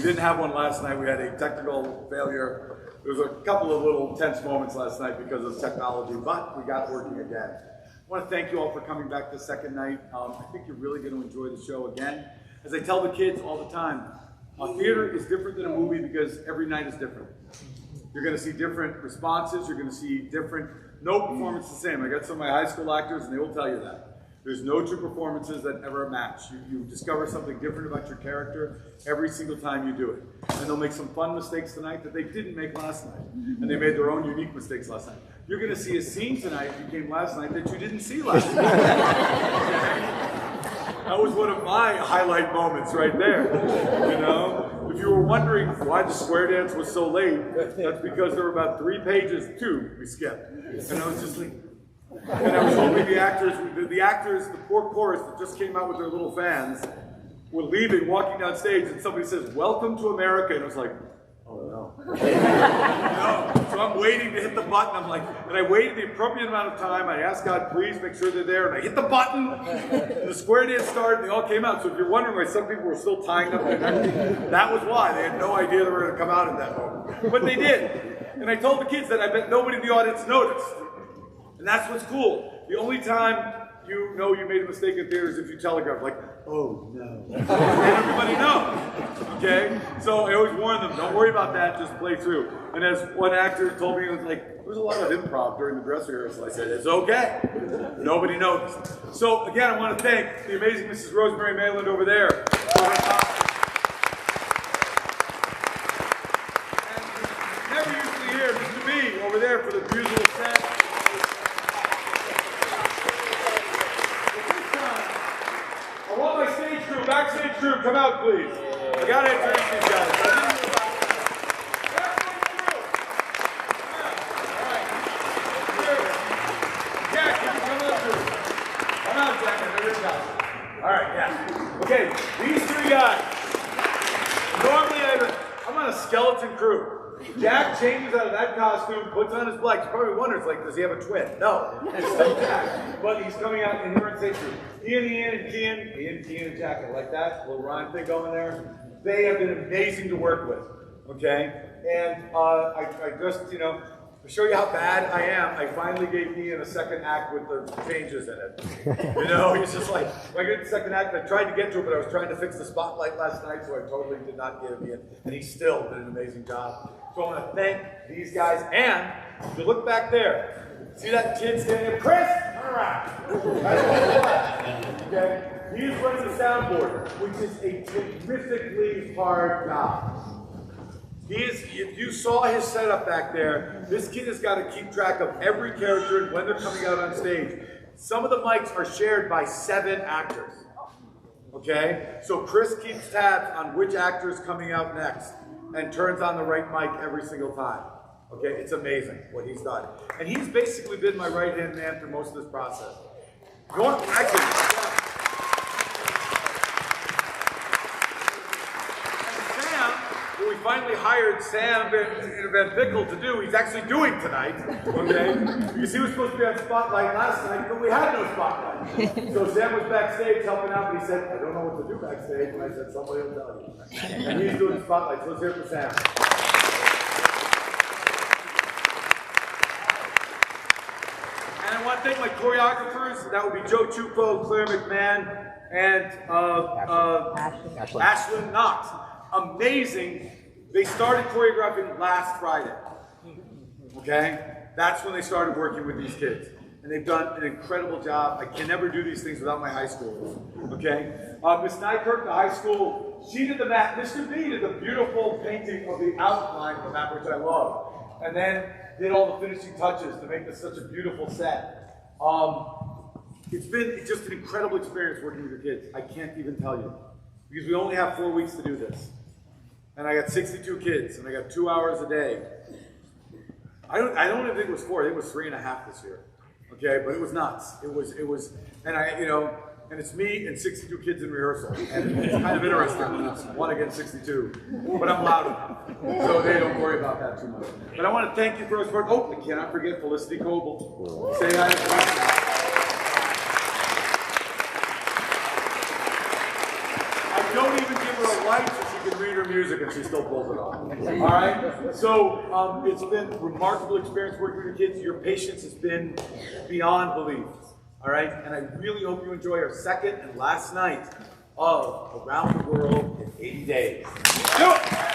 didn't have one last night. We had a technical failure. There was a couple of little tense moments last night because of technology, but we got working again. I want to thank you all for coming back the second night. I think you're really going to enjoy the show again. As I tell the kids all the time, theater is different than a movie because every night is different. You're going to see different responses. You're going to see different, no performance is the same. I got some of my high school actors and they will tell you that. There's no two performances that ever match. You discover something different about your character every single time you do it. And they'll make some fun mistakes tonight that they didn't make last night. And they made their own unique mistakes last night. You're going to see a scene tonight if you came last night that you didn't see last night. That was one of my highlight moments right there. You know, if you were wondering why the square dance was so late, that's because there were about 3 pages, 2 we skipped. And I was just like, and I was hoping the actors, the poor chorus that just came out with their little fans, were leaving, walking down stage, and somebody says, "Welcome to America," and I was like, oh no. No. So I'm waiting to hit the button. I'm like, and I waited the appropriate amount of time. I asked God, please make sure they're there, and I hit the button, and the square dance started, and they all came out. So if you're wondering why some people were still tying up their neck, that was why. They had no idea they were going to come out in that moment. But they did. And I told the kids that I bet nobody in the audience noticed. And that's what's cool. The only time you know you made a mistake in theater is if you telegraph, like, oh no. And everybody knows. Okay? So I always warn them, don't worry about that, just play through. And as one actor told me, it was like, there was a lot of improv during the dress rehearsal. I said, it's okay. Nobody noticed. So again, I want to thank the amazing Mrs. Rosemary Mayland over there for her time. And never usually hear Mr. B over there for the musical set. I want my stage crew, backstage crew, come out please. I gotta introduce these guys. Jack, can you come out through? Come out, Jack, I know your job. Alright, yeah. Okay, these 3 guys. Normally I'm on a skeleton crew. Jack changes out of that costume, puts on his black. You probably wonders, like, does he have a twin? No, it's still Jack. But he's coming out in here on stage crew. Ian, Kean, and Jack. I like that little rhyme thing going there. They have been amazing to work with, okay? And I just, you know, to show you how bad I am, I finally gave Ian a second act with the changes in it. You know, he's just like, I get the second act, I tried to get to it, but I was trying to fix the spotlight last night, so I totally did not give Ian. And he still did an amazing job. So I want to thank these guys. And if you look back there, see that kid standing there? Chris, turn around. Okay? He is running the soundboard, which is a terrifically hard job. If you saw his setup back there, this kid has got to keep track of every character and when they're coming out on stage. Some of the mics are shared by 7 actors. Okay? So Chris keeps tabs on which actor is coming out next and turns on the right mic every single time. Okay? It's amazing what he's done. And he's basically been my right-hand man through most of this process. We finally hired Sam Van Vickle to do, he's actually doing tonight, okay? Because he was supposed to be on Spotlight last night, but we had no Spotlight. So Sam was backstage helping out, and he said, I don't know what to do backstage, and I said, somebody will tell you. And he's doing Spotlight, so let's hear it for Sam. And I want to thank my choreographers, that would be Joe Chupo, Claire McMahon, and Ashlyn Knox. Amazing. They started choreographing last Friday. Okay? That's when they started working with these kids. And they've done an incredible job. I can never do these things without my high school. Okay? Miss Nykirk, the high school, she did the map. Mr. B did the beautiful painting of the outline of the map, which I love. And then did all the finishing touches to make this such a beautiful set. It's been just an incredible experience working with your kids. I can't even tell you. Because we only have 4 weeks to do this. And I got 62 kids, and I got 2 hours a day. I don't even think it was 4, I think it was 3.5 this year. Okay, but it was nuts. It was, and and it's me and 62 kids in rehearsal. And it's kind of interesting when it's 1 against 62. But I'm loud enough, so they don't worry about that too much. But I want to thank you for support. Oh, I cannot forget Felicity Coble. Say hi to Felicity. I don't even give her a light so she You can read her music and she still pulls it off. All right? So it's been a remarkable experience working with your kids. Your patience has been beyond belief. All right? And I really hope you enjoy our second and last night of Around the World in 80 Days. Do it!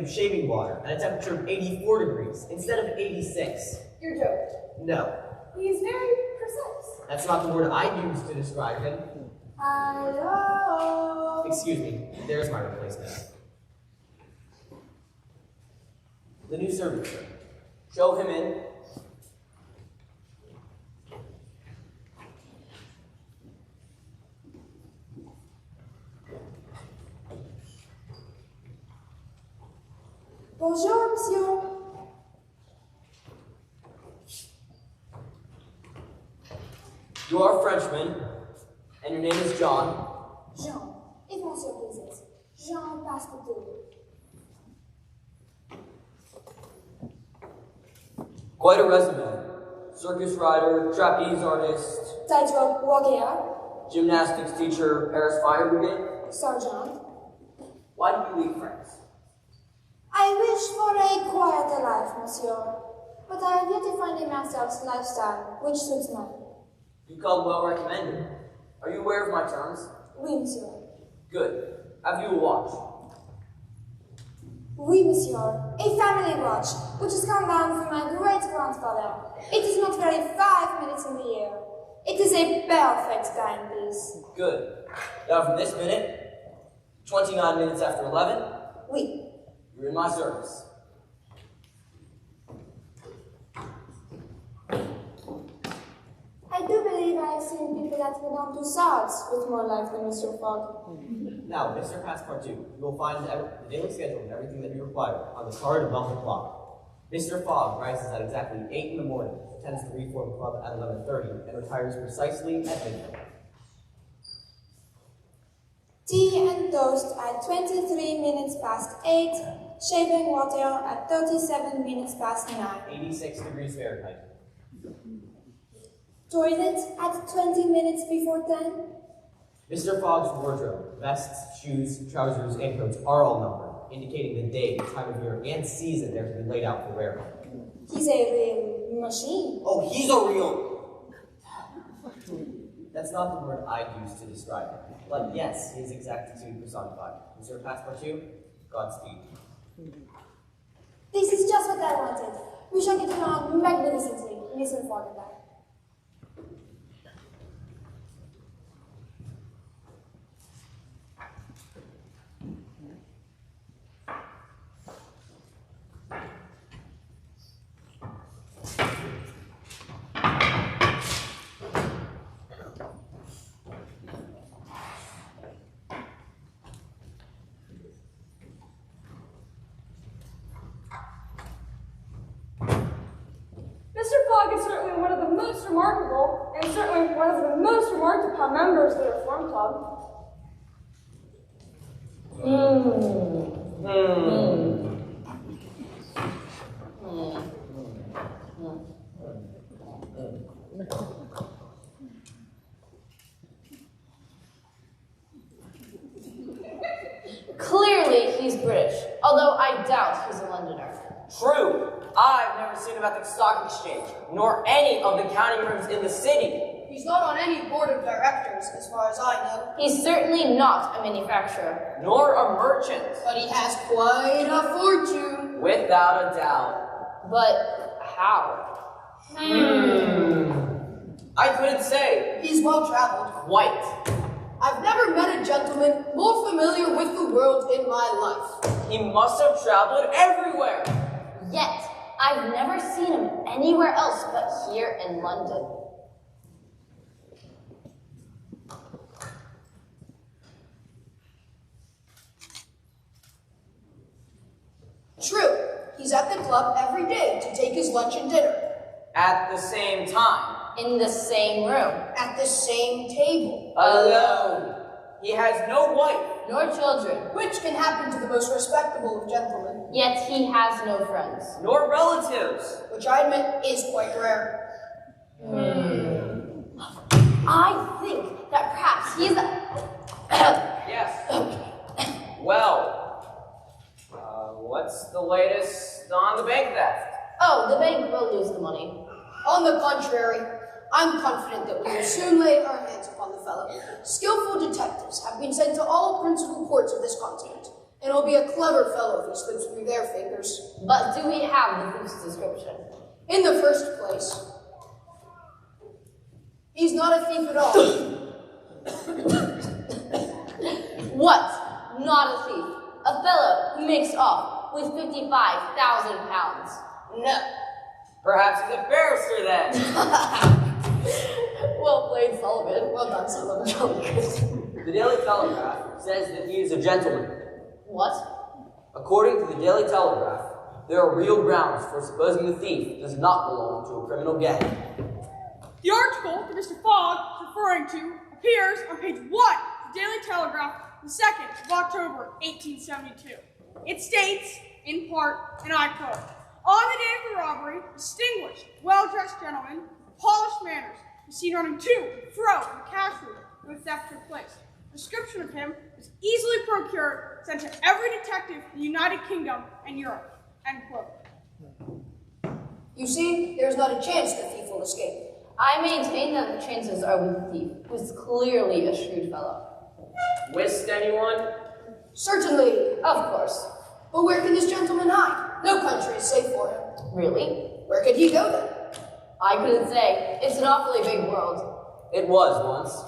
Shaving water at a temperature of 84 degrees instead of 86. You're joking. No. He's very precise. That's not the word I used to describe him. Hello. Excuse me, there's my replacement. The new servant, sir. Show him in. Bonjour, monsieur. You are a Frenchman, and your name is John. Jean. If monsieur pleases. Jean Passepartout. Quite a resume. Circus rider, trapeze artist, Tightrope walker. gymnastics teacher, Paris Fire Brigade. Sergeant. Why did you leave France? I wish for a quieter life, monsieur. But I have yet to find a master's lifestyle which suits mine. You called well recommended. Are you aware of my terms? Oui, monsieur. Good. Have you a watch? Oui, monsieur. A family watch, which has come down from my great-grandfather. It is not very 5 minutes in the year. It is a perfect timepiece. Good. Now from this minute, 29 minutes after 11, Oui. you're in my service. I do believe I have seen people that went on to swords with more life than Mr. Fogg. Now, Mr. Passepartout, you will find the daily schedule and everything that you require on the card above the clock. Mr. Fogg rises at exactly 8 in the morning, attends the Reform Club at 11:30, and retires precisely at midnight. Tea and toast at 23 minutes past 8. Shaving water at 37 minutes past 9. 86 degrees Fahrenheit. Toilet at 20 minutes before 10. Mr. Fogg's wardrobe, vests, shoes, trousers, and coats are all numbered, indicating the day, time of year, and season they're to be laid out for wearing. He's a real machine. Oh, he's a real... That's not the word I'd use to describe him. But yes, his exactitude personified. Mr. Passepartout, Godspeed. This is just what I wanted. We shall get along magnificently. Listen, Father. Remarkable, and certainly one of the most remarked upon members of the Reform Club. Clearly, he's British, although I doubt he's a Londoner. True. I've never seen him at the stock exchange, nor any of the counting rooms in the city. He's not on any board of directors, as far as I know. He's certainly not a manufacturer. Nor a merchant. But he has quite a fortune. Without a doubt. But how? I couldn't say. He's well traveled. Quite. I've never met a gentleman more familiar with the world in my life. He must have traveled everywhere. Yet, I've never seen him anywhere else but here in London. True. He's at the club every day to take his lunch and dinner. At the same time. In the same room. At the same table. Alone. He has no wife. Nor children. Which can happen to the most respectable of gentlemen. Yet he has no friends. Nor relatives. Which I admit is quite rare. I think that perhaps he's Yes. Well, what's the latest on the bank theft? Oh, the bank will lose the money. On the contrary, I'm confident that we will soon lay our hands upon the fellow. Skillful detectives have been sent to all principal ports of this continent, and will be a clever fellow if he slips through their fingers. But do we have the thief's description? In the first place, he's not a thief at all. What? Not a thief. A fellow who makes off with £55,000. No. Perhaps he's a barrister then. Well played, Sullivan. Well done, Sullivan. The Daily Telegraph says that he is a gentleman. What? According to the Daily Telegraph, there are real grounds for supposing the thief does not belong to a criminal gang. The article that Mr. Fogg is referring to appears on page 1 of the Daily Telegraph, the 2nd of October, 1872. It states, in part, and I quote, "On the day of the robbery, a distinguished, well-dressed gentleman with polished manners was seen running to and fro in the cash room where the theft took place. A description of him was easily procured, sent to every detective in the United Kingdom and Europe." End quote. You see, there's not a chance the thief will escape. I maintain that the chances are with the thief, who is clearly a shrewd fellow. Whist anyone? Certainly. Of course. But where can this gentleman hide? No country is safe for him. Really? Where could he go then? I couldn't say. It's an awfully big world. It was once.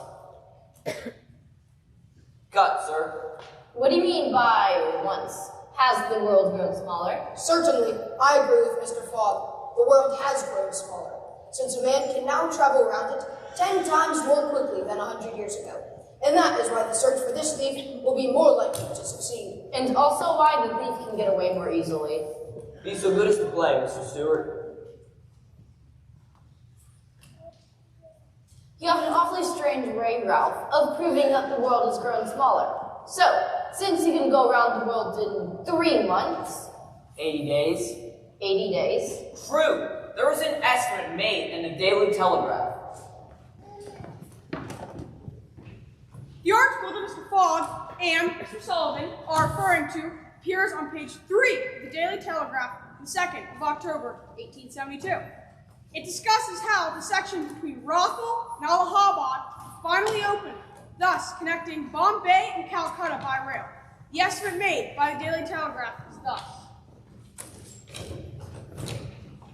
Cut, sir. What do you mean by once? Has the world grown smaller? Certainly, I agree with Mr. Fogg. The world has grown smaller, since a man can now travel around it 10 times more quickly than 100 years ago. And that is why the search for this thief will be more likely to succeed. And also why the thief can get away more easily. Be so good as to play, Mr. Stewart. You have an awfully strange way, Ralph, of proving that the world has grown smaller. So, since you can go around the world in 3 months... 80 days. 80 days. True. There was an estimate made in the Daily Telegraph. The article that Mr. Fogg and Mr. Sullivan are referring to appears on page 3 of the Daily Telegraph, the 2nd of October, 1872. It discusses how the section between Rothwell and Allahabad finally opened, thus connecting Bombay and Calcutta by rail. The estimate made by the Daily Telegraph is thus.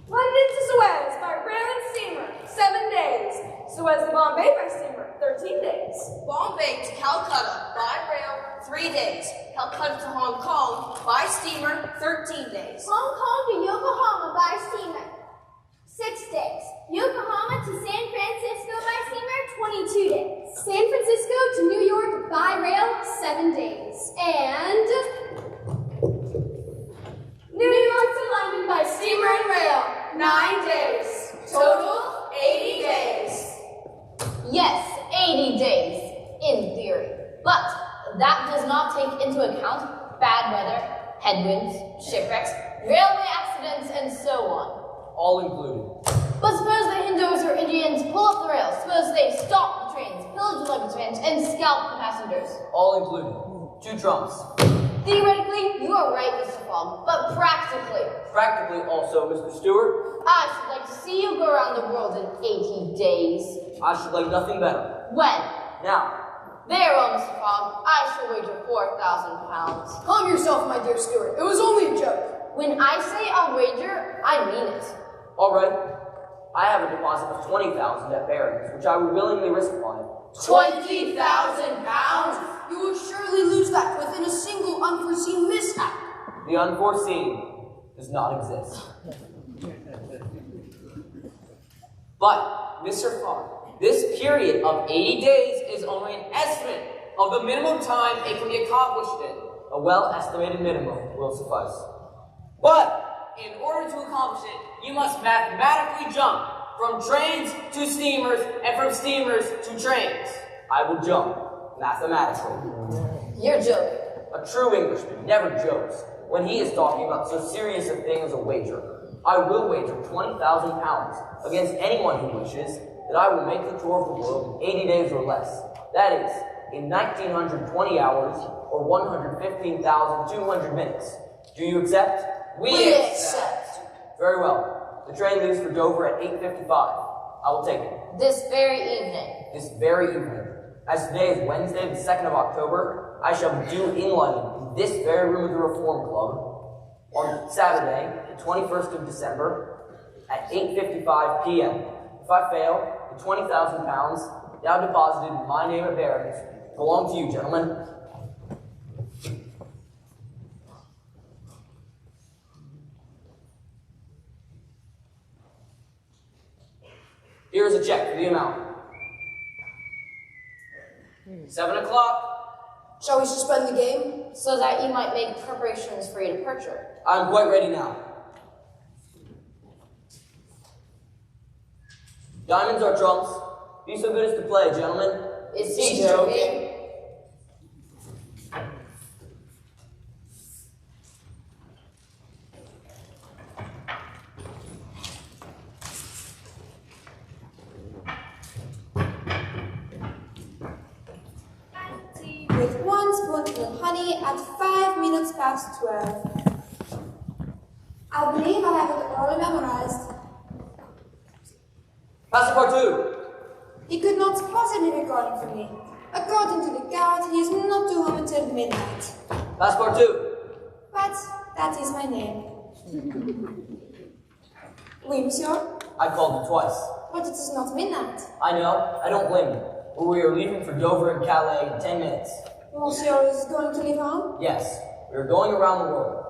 London to Suez by rail and steamer, 7 days. Suez to Bombay by steamer, 13 days. Bombay to Calcutta by rail, 3 days. Calcutta to Hong Kong by steamer, 13 days. Hong Kong to Yokohama by steamer, 6 days. Yokohama to San Francisco by steamer, 22 days. San Francisco to New York by rail, 7 days. And New York to London by steamer and rail, 9 days. Total, 80 days. Yes, 80 days, in theory. But that does not take into account bad weather, headwinds, shipwrecks, railway accidents, and so on. All included. But suppose the Hindus or Indians pull up the rails, suppose they stop the trains, pillage the luggage vans, and scalp the passengers. All included. 2 trumps. Theoretically, you are right, Mr. Fogg, but practically, Practically also, Mr. Stewart, I should like to see you go around the world in 80 days. I should like nothing better. When? Now, Very well, Mr. Fogg, I shall wager 4,000 pounds. Calm yourself, my dear Stuart. It was only a joke. When I say I'll wager, I mean it. all right. I have a deposit of 20,000 at Barron's, which I would willingly risk upon it. 20,000 pounds? You will surely lose that within a single unforeseen mishap. The unforeseen does not exist. But, Mr. Fogg, this period of 80 days is only an estimate of the minimum time it can be accomplished in. A well-estimated minimum will suffice. But, in order to accomplish it, you must mathematically jump from trains to steamers and from steamers to trains. I will jump, mathematically. You're joking. A true Englishman never jokes when he is talking about so serious a thing as a wager. I will wager 20,000 pounds against anyone who wishes that I will make the tour of the world in 80 days or less. That is, in 1,920 hours or 115,200 minutes. Do you accept? We accept. Very well. The train leaves for Dover at 8:55. I will take it. This very evening. This very evening. As today is Wednesday, the 2nd of October, I shall be due in London, in this very room of the Reform Club, on Saturday, the 21st of December, at 8:55 p.m. If I fail, the 20,000 pounds, now deposited in my name at Barron's, belong to you, gentlemen. Here's a check for the amount. 7 o'clock. Shall we suspend the game? So that you might make preparations for your departure. I'm quite ready now. Diamonds are trumps. Be so good as to play, gentlemen. Is He's he joking. with 1 spoonful of honey at 5 minutes past 12. I believe I have it all memorized. Passepartout! He could not possibly be calling for me. According to the guard, he is not to home until midnight. Passepartout! But that is my name. Oui, monsieur? I called you twice. But it is not midnight. I know. I don't blame you. But we are leaving for Dover and Calais in 10 minutes. Monsieur is going to leave home? Yes. We are going around the world.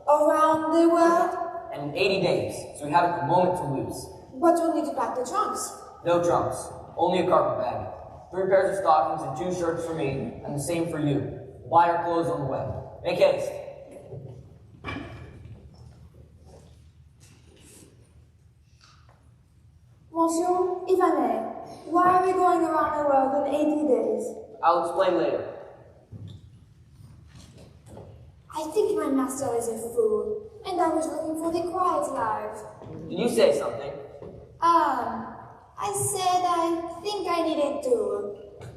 Around the world? And in 80 days, so we haven't a moment to lose. But we'll need to pack the trunks. No trunks. Only a carpet bag. 3 pairs of stockings and 2 shirts for me, and the same for you. Buy our clothes on the way. Make haste. Monsieur, if I may, why are we going around the world in 80 days? I'll explain later. I think my master is a fool, and I was looking for the quiet life. Did you say something? I said I think I need it too.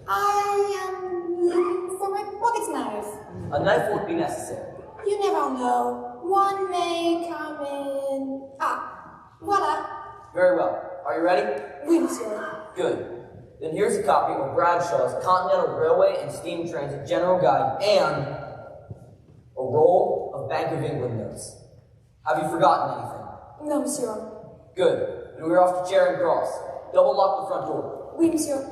I am looking for my pocket knife. A knife won't be necessary. You never know. One may come in. Ah, voila. Very well. Are you ready? Oui, monsieur. Good. Then here's a copy of Bradshaw's Continental Railway and Steam Transit General Guide and a roll of Bank of England notes. Have you forgotten anything? No, monsieur. Good. And we're off to Charing Cross. Double lock the front door. Oui, monsieur.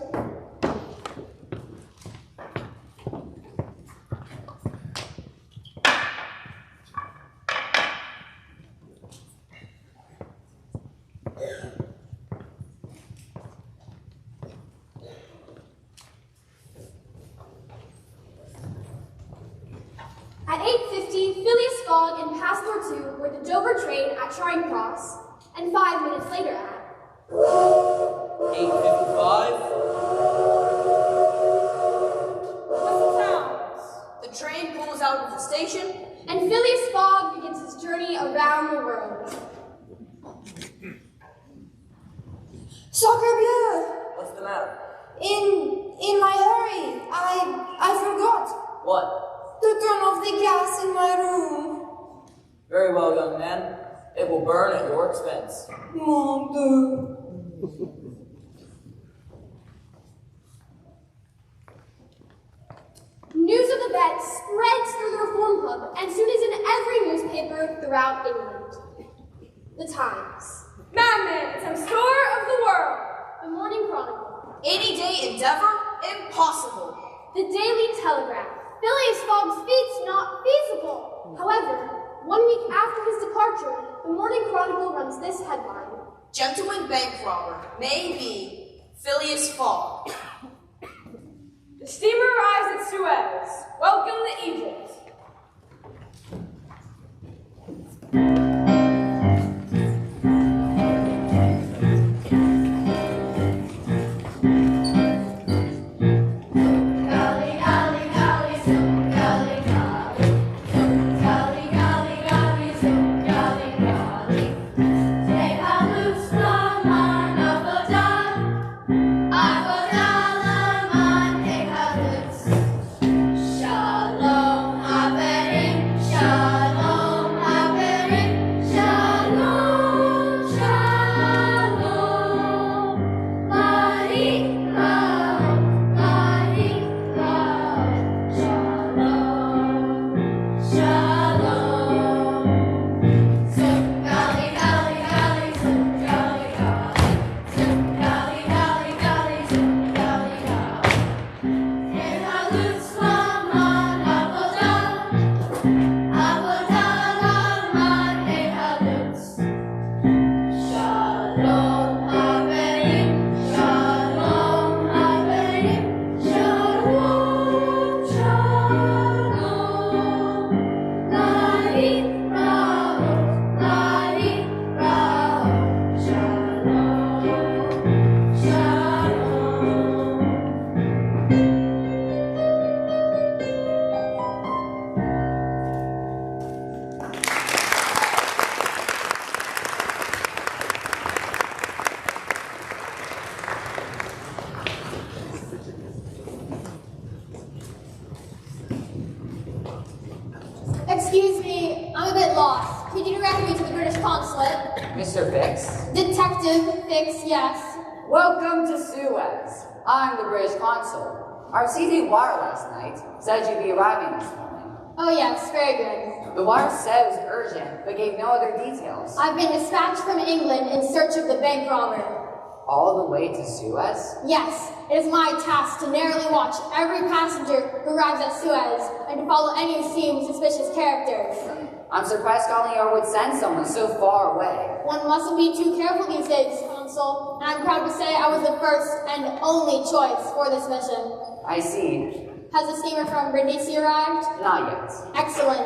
At 8:50, Phileas Fogg and Passport 2 were the Dover train at Charing Cross, and 5 minutes later at 8:55. What's the sounds? The train pulls out of the station. and Phileas Fogg begins his journey around the world. Sacre bleu! What's the matter? In my hurry, I forgot What? to turn off the gas in my room. Very well, young man. It will burn at your expense. Mon Dieu. News of the bet spreads through the Reform Club and soon is in every newspaper throughout England. The Times, Madman, it's a store of the world. the Morning Chronicle, 80-day endeavor? Impossible. the Daily Telegraph. Phileas Fogg's feat's not feasible. However, 1 week after his departure, the Morning Chronicle runs this headline. Gentleman bank robber. Maybe Phileas Fogg. The steamer arrives at Suez. Welcome to Egypt. Excuse me, I'm a bit lost. Could you direct me to the British consulate? Mr. Fix, Detective Fix, yes. welcome to Suez. I'm the British consul. Our CD wire last night said you'd be arriving this morning. Oh yes, very good. The wire said it was urgent, but gave no other details. I've been dispatched from England in search of the bank robber. All the way to Suez? Yes, it is my task to narrowly watch every passenger who arrives at Suez and to follow any who seem suspicious characters. I'm surprised Scotland Yard would send someone so far away. One mustn't be too careful these days, Consul, and I'm proud to say I was the first and only choice for this mission. I see. Has the steamer from Brindisi arrived? Not yet. Excellent.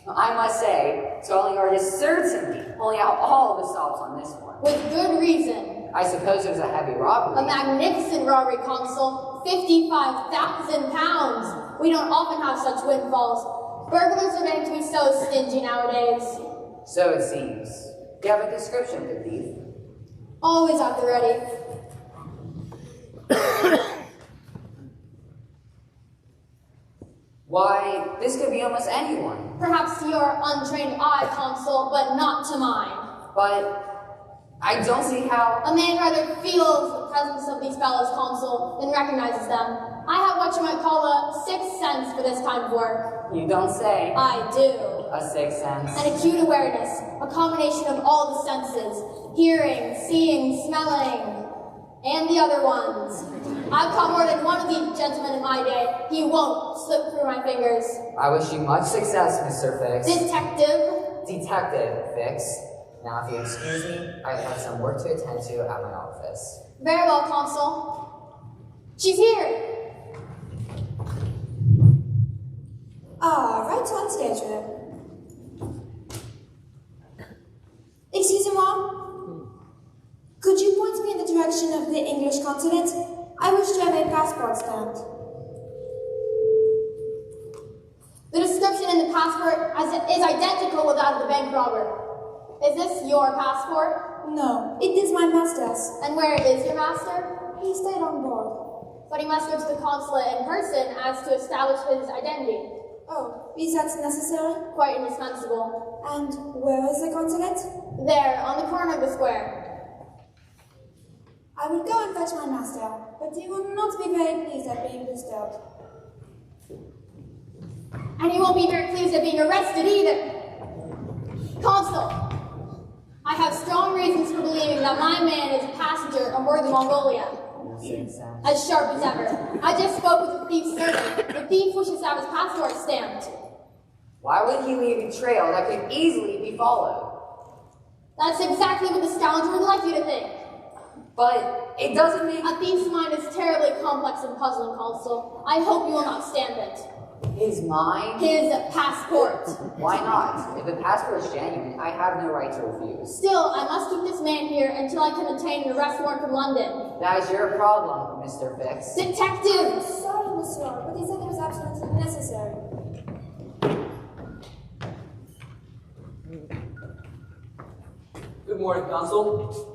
I must say, Scotland Yard is certainly pulling out all of the stops on this one. With good reason. I suppose it was a heavy robbery. A magnificent robbery, Consul. £55,000. We don't often have such windfalls. Burglars are getting to be so stingy nowadays. So it seems. Do you have a description of the thief? Always at the ready. Why, this could be almost anyone. Perhaps to your untrained eye, Consul, but not to mine. But I don't see how. A man rather feels the presence of these fellows, Consul, than recognizes them. I have what you might call a sixth sense for this kind of work. You don't say. I do. A sixth sense. An acute awareness, a combination of all the senses, hearing, seeing, smelling, and the other ones. I've caught more than one of these gentlemen in my day. He won't slip through my fingers. I wish you much success, Mr. Fix. Detective Fix. Now, if you excuse me, I have some work to attend to at my office. Very well, Consul. She's here. Right on schedule. Excusez-moi. Could you point me in the direction of the English consulate? I wish to have a passport stamped. The description in the passport is identical with that of the bank robber. Is this your passport? No, it is my master's. And where is your master? He stayed on board. But he must go to the consulate in person as to establish his identity. Oh, is that necessary? Quite indispensable. And where is the consulate? There, on the corner of the square. I will go and fetch my master, but he will not be very pleased at being disturbed. And he won't be very pleased at being arrested either. Consul, I have strong reasons for believing that my man is a passenger on board the Mongolia. As sharp as ever. I just spoke with the thief's servant. The thief wishes to have his passport stamped. Why would he leave a trail that could easily be followed? That's exactly what the scoundrel would like you to think. But it doesn't make... A thief's mind is terribly complex and puzzling, Consul. I hope you will not stamp it. His mind? His passport. Why not? If the passport is genuine, I have no right to refuse. Still, I must keep this man here until I can obtain an arrest warrant from London. That is your problem, Mr. Fix. Detective! Sorry, monsieur, but he said it was absolutely necessary. Good morning, Consul.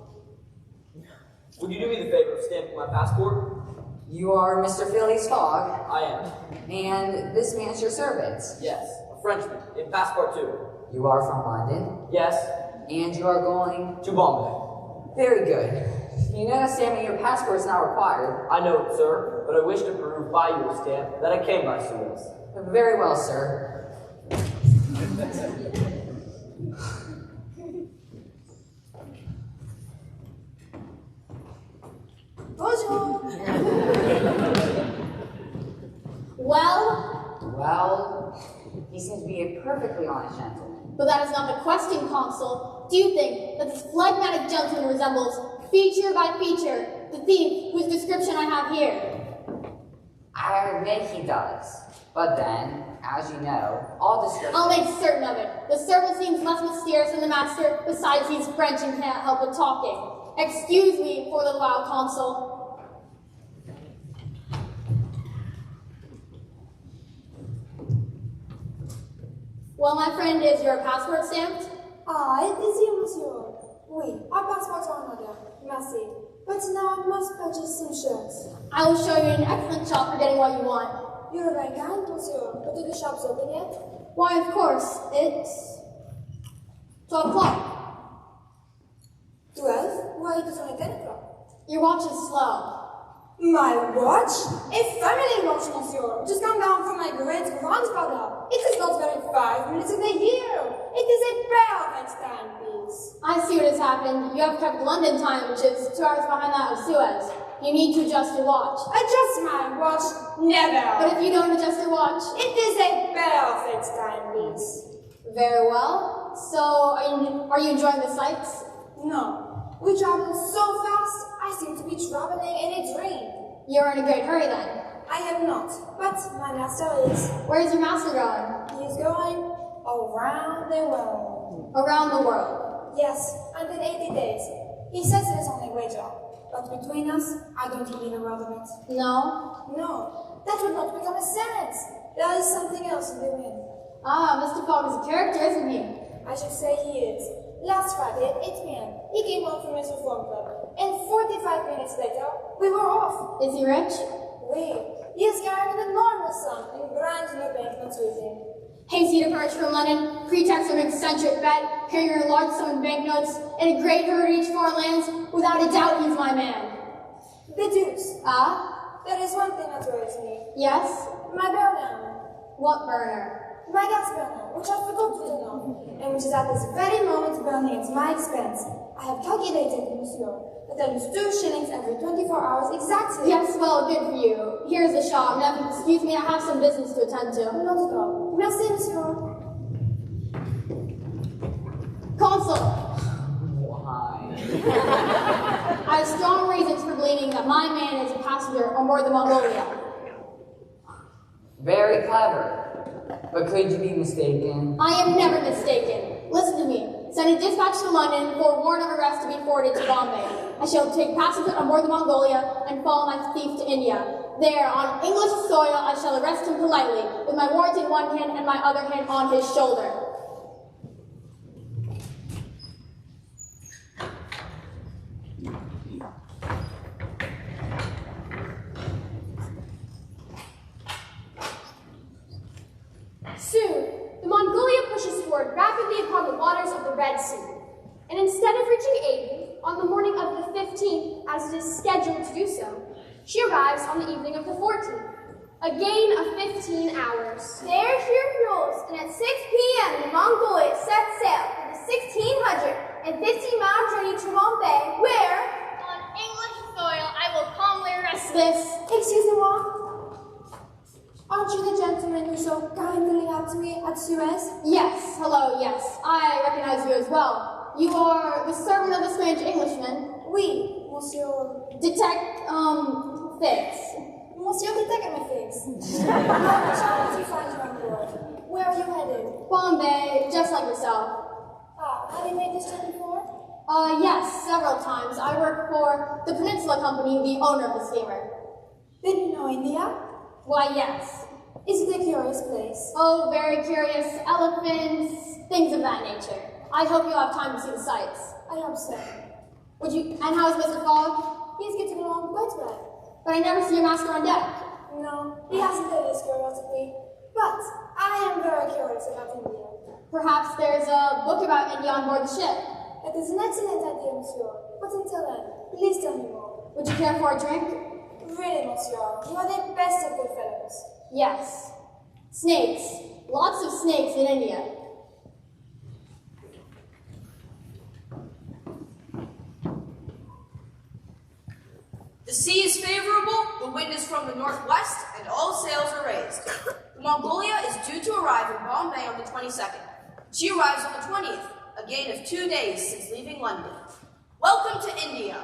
Would you do me the favor of stamping my passport? You are Mr. Phileas Fogg, I am. and this man's your servant. Yes, a Frenchman, in passport too. You are from London, Yes, and you are going... to Bombay. Very good. You know that stamping your passport is not required. I know it, sir, but I wish to prove by your stamp that I came by Suez. Very well, sir. Bonjour! Well, he seems to be a perfectly honest gentleman. But that is not the question, Consul. Do you think that this phlegmatic gentleman resembles, feature by feature, the thief whose description I have here? I admit he does. But then, as you know, all descriptions... I'll make certain of it. The servant seems less mysterious than the master, besides he's French and can't help with talking. Excuse me for a little while, Consul. Well, my friend, is your passport stamped? Ah, it is you, monsieur. Oui, our passports are in order. Merci. But now I must purchase some shirts. I will show you an excellent shop for getting what you want. You're very kind, monsieur. But are the shops open yet? Why, of course, it's 12 o'clock. 12? Why, it is only 10 o'clock. Your watch is slow. My watch? A family watch, monsieur. Just come down from my great-grandfather. It is not very 5 minutes in the year. It is a perfect timepiece. I see what has happened. You have kept London time, which is 2 hours behind that of Suez. You need to adjust your watch. Adjust my watch? Never. But if you don't adjust your watch... It is a perfect timepiece. Very well. So, are you enjoying the sights? No. We travel so fast, I seem to be traveling in a dream. You're in a great hurry then. I am not, but my master is. Where's your master going? He is going around the world. Around the world. Yes, and in 80 days. He says it is only wager. But between us, I don't believe a word of it. No? No, that would not become a sentence. There is something else in the wind. Ah, Mr. Fogg is a character, isn't he? I should say he is. Last Friday at 8 p.m., he came home from his reform club, and 45 minutes later, we were off. Is he rich? Oui, he is carrying an enormous sum in brand new banknotes with him. Hasty departure from London, pretext of an eccentric bet, carrying a large sum in banknotes, and a great hurry to reach foreign lands. Without a doubt, he's my man. The deuce. Ah? There is one thing that worries me. Yes? My burner. What burner? My gas burner, which I forgot to turn on, and which is at this very moment burning at my expense. I have calculated, monsieur, that I lose 2 shillings every 24 hours exactly. Yes, well, good for you. Here's the shop. Now, if you excuse me, I have some business to attend to. Not at all. Merci, monsieur. Consul, Why? I have strong reasons for believing that my man is a passenger on board the Mongolia. Very clever. But could you be mistaken? I am never mistaken. Listen to me. Send a dispatch to London for a warrant of arrest to be forwarded to Bombay. I shall take passage on board the Mongolia and follow my thief to India. There, on English soil, I shall arrest him politely, with my warrant in one hand and my other hand on his shoulder. Soon, the Mongolia pushes forward rapidly upon the waters of the Red Sea, and instead of reaching Aden on the morning of the 15th, as it is scheduled to do so, she arrives on the evening of the 14th, a gain of 15 hours. There's your fuels, and at 6 p.m. the Mongolia sets sail for the 1,650-mile journey to Bombay, where, On English soil, I will calmly arrest this. Excusez-moi. Aren't you the gentleman who so kindly helped me at Suez? Yes, hello, yes. I recognize you as well. You are the servant of the strange Englishman. Oui, monsieur. Fix. Monsieur Detective Fix. How did you find you on board? Where are you headed? Bombay, just like yourself. Ah, have you made this trip before? Yes, several times. I work for the Peninsula Company, the owner of the steamer. Did you know India? Why, yes. Is it a curious place? Oh, very curious. Elephants, things of that nature. I hope you'll have time to see the sights. I hope so. Would you? And how's Mr. Fogg? He's getting along quite well. But I never see your master on deck. No, he hasn't had this curiosity. But I am very curious about India. Perhaps there's a book about India on board the ship. It is an excellent idea, monsieur. But until then, please tell me more. Would you care for a drink? Really, monsieur, you are the best of good fellows. Yes. Snakes. Lots of snakes in India. The sea is favorable, the wind is from the northwest, and all sails are raised. The Mongolia is due to arrive in Bombay on the 22nd. She arrives on the 20th, a gain of 2 days since leaving London. Welcome to India.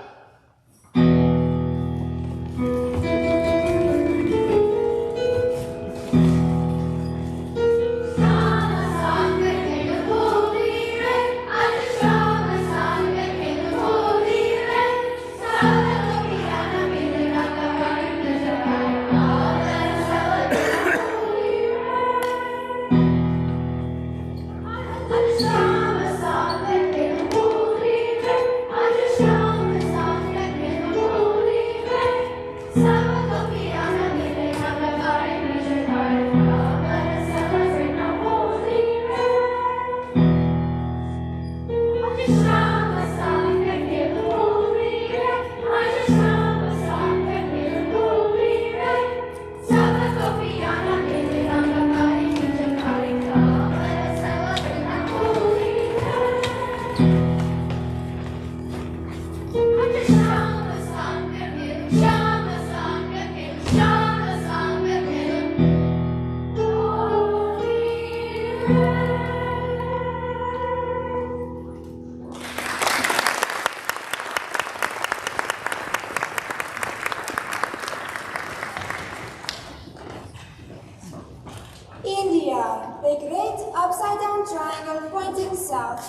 India, the great upside-down triangle pointing south,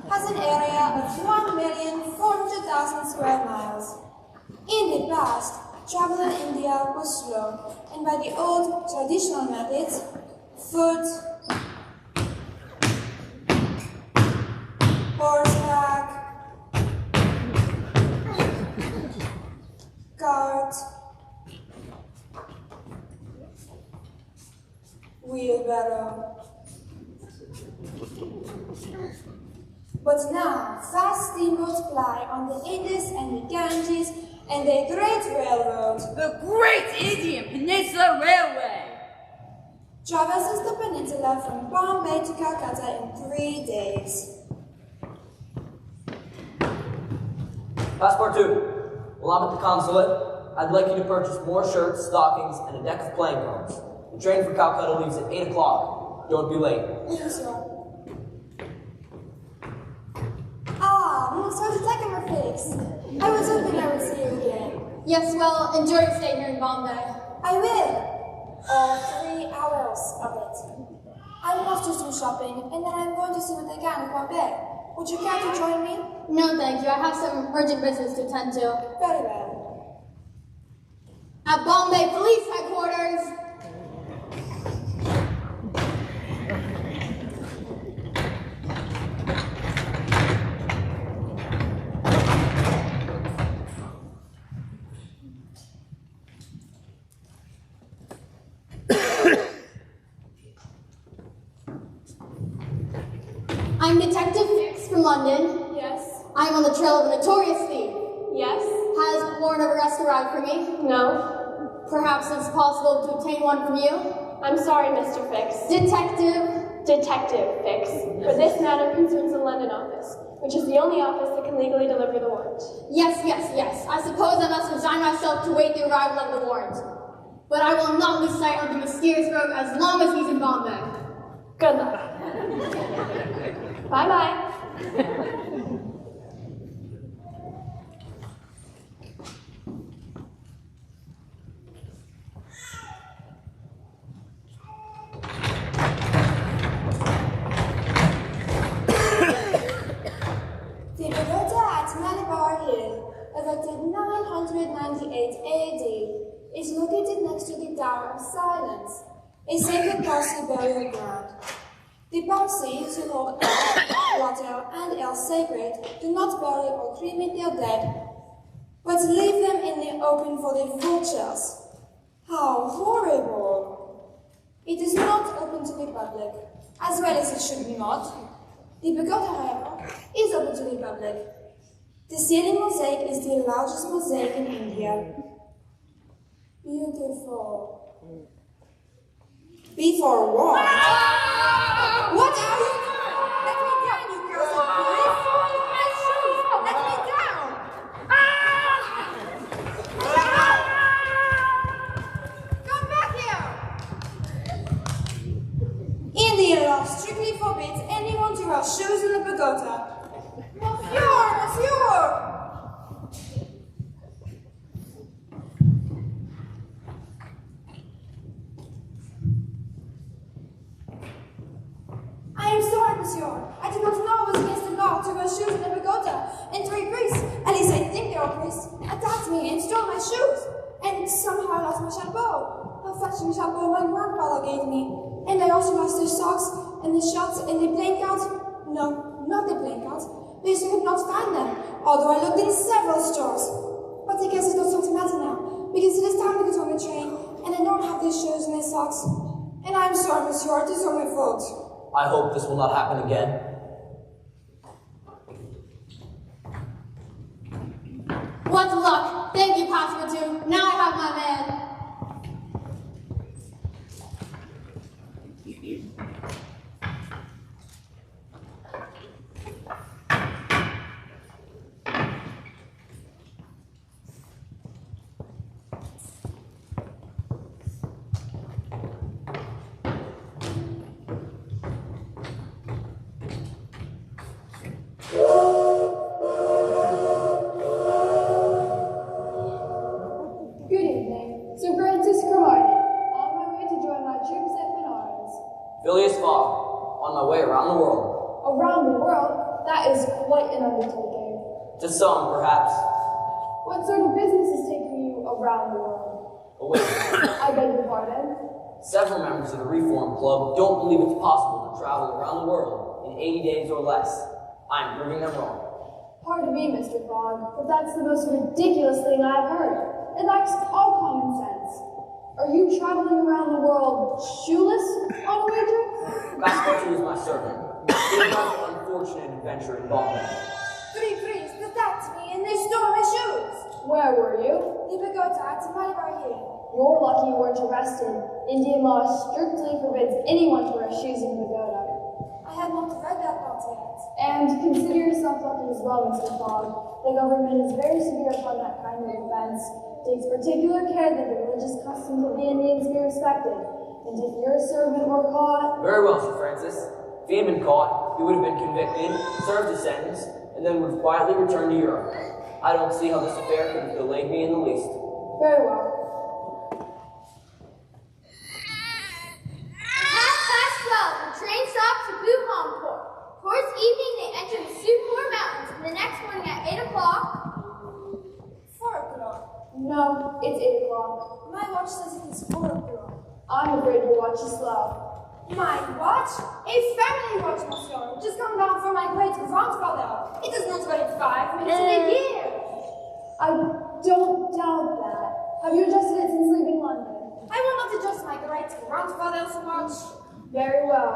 has an area of 1,400,000 square miles. In the past, travel in India was slow, and by the old traditional methods, foot, horseback, cart, wheelbarrow, But now, fast steamboats ply on the Indus and the Ganges and the Great Railroad. The Great Indian Peninsula Railway Traverses the peninsula from Bombay to Calcutta in 3 days. Passport 2. While I'm at the consulate, I'd like you to purchase more shirts, stockings, and a deck of playing cards. The train for Calcutta leaves at 8 o'clock. Don't be late. Yes, sir. Ah, Monsieur Detective Fix. I was hoping I would see you again. Yes, well, enjoy your stay here in Bombay. I will. All 3 hours of it. I'm off to do shopping, and then I'm going to see what I can in Bombay. Would you care to join me? No, thank you. I have some urgent business to attend to. Very well. At Bombay Police Headquarters. I'm Detective Fix from London. Yes. I'm on the trail of a notorious thief. Yes. Has a warrant of arrest arrived for me? No. Perhaps it's possible to obtain one from you? I'm sorry, Mr. Fix. Detective Fix. For this matter concerns the London office, which is the only office that can legally deliver the warrant. Yes. I suppose I must resign myself to wait the arrival of the warrant. But I will not lose sight of the mysterious rogue as long as he's in Bombay. Good luck. Bye-bye. The pagoda at Malabar Hill, erected 998 AD, is located next to the Tower of Silence, a sacred Parsi burial ground. The Parsi, to hold earth, water, and air sacred, do not bury or cremate their dead, but leave them in the open for the vultures. How horrible! It is not open to the public, as well as it should be not. The pagoda, however, is open to the public. The ceiling mosaic is the largest mosaic in India. Beautiful. Before what? What are you doing? Let me down, you cursed police! My shoes! Let me down! Come back here! India law strictly forbids anyone to wear shoes in the pagoda. Monsieur! I am sorry, monsieur. I did not know it was against the law to wear shoes in the pagoda. And 3 priests, at least I think they are priests, attacked me and stole my shoes. And somehow I lost my chapeau. A fetching chapeau my grandfather gave me. And I also lost the socks and the shirts and the playing cards. No, not the playing cards. Because I could not find them, although I looked in several stores. But I guess it doesn't matter now, because it is time to get on the train, and I don't have these shoes and these socks. And I am sorry, monsieur, it is all my fault. I hope this will not happen again. What luck! Thank you, Passport 2. Now I have my man. Phileas Fogg, on my way around the world. Around the world? That is quite an undertaking. To some, perhaps. What sort of business is taking you around the world? But wait, I beg your pardon? several members of the Reform Club don't believe it's possible to travel around the world in 80 days or less. I'm proving them wrong. Pardon me, Mr. Fogg, but that's the most ridiculous thing I've heard. It lacks all common sense. Are you traveling around the world shoeless, on a wager? Passport 2 is my servant. What about the unfortunate adventure in Bombay? 3 priests attacked me and they stole my shoes. Where were you? The pagoda at Malabar Hill. You're lucky you weren't arrested. Indian law strictly forbids anyone to wear shoes in the pagoda. I had not read that part yet. And consider yourself lucky as well, Mr. Fogg. The government is very severe upon that kind of offense. Takes particular care that the religious customs of the Indians be respected. And if your servant were caught... Very well, Sir Francis. If he had been caught, he would have been convicted, served his sentence, and then would have quietly returned to Europe. I don't see how this affair could have delayed me in the least. Very well. 12, the train stops at Buhanpur. Towards evening, they enter the Supur Mountains, and the next morning at 8 o'clock... 4 o'clock. No, it's 8 o'clock. My watch says it is 4 o'clock. I'm afraid your watch is slow. My watch? A family watch, monsieur. Just come down from my great-grandfather. It does not wait 5 minutes in a year. I don't doubt that. Have you adjusted it since leaving London? I will not adjust my great-grandfather's watch. Very well.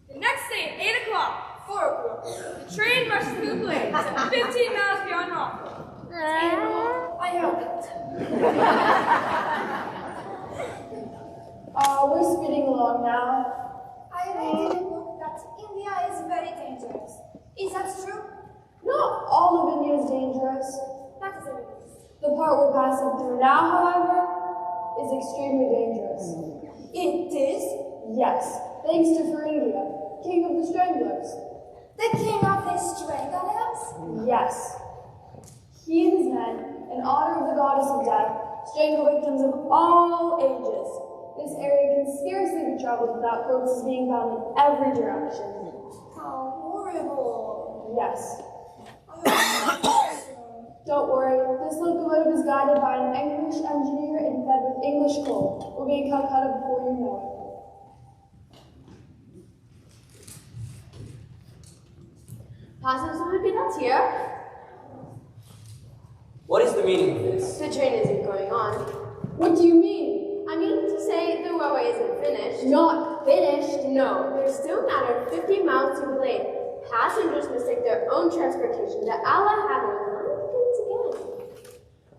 The next day at 8 o'clock, 4 o'clock. the train rushes through the plains, 15 miles beyond Norfolk. I heard it. We're speeding along now. I read in a book that India is very dangerous. Is that true? Not all of India is dangerous. That is evidence. The part we're passing through now, however, is extremely dangerous. It is? Yes, thanks to Faringia, king of the stranglers. The king of the stranglers? Yes. He and his men, in honor of the goddess of death, strangle victims of all ages. This area can scarcely be traveled without corpses being found in every direction. How horrible. Yes. Don't worry, this locomotive is guided by an English engineer and fed with English coal. We'll be in Calcutta before you know it. Passengers will be not here. What is the meaning of this? The train isn't going on. What do you mean? I mean to say the railway isn't finished. Not finished? No, there's still another 50 miles to be laid. Passengers must take their own transportation to Allahabad again.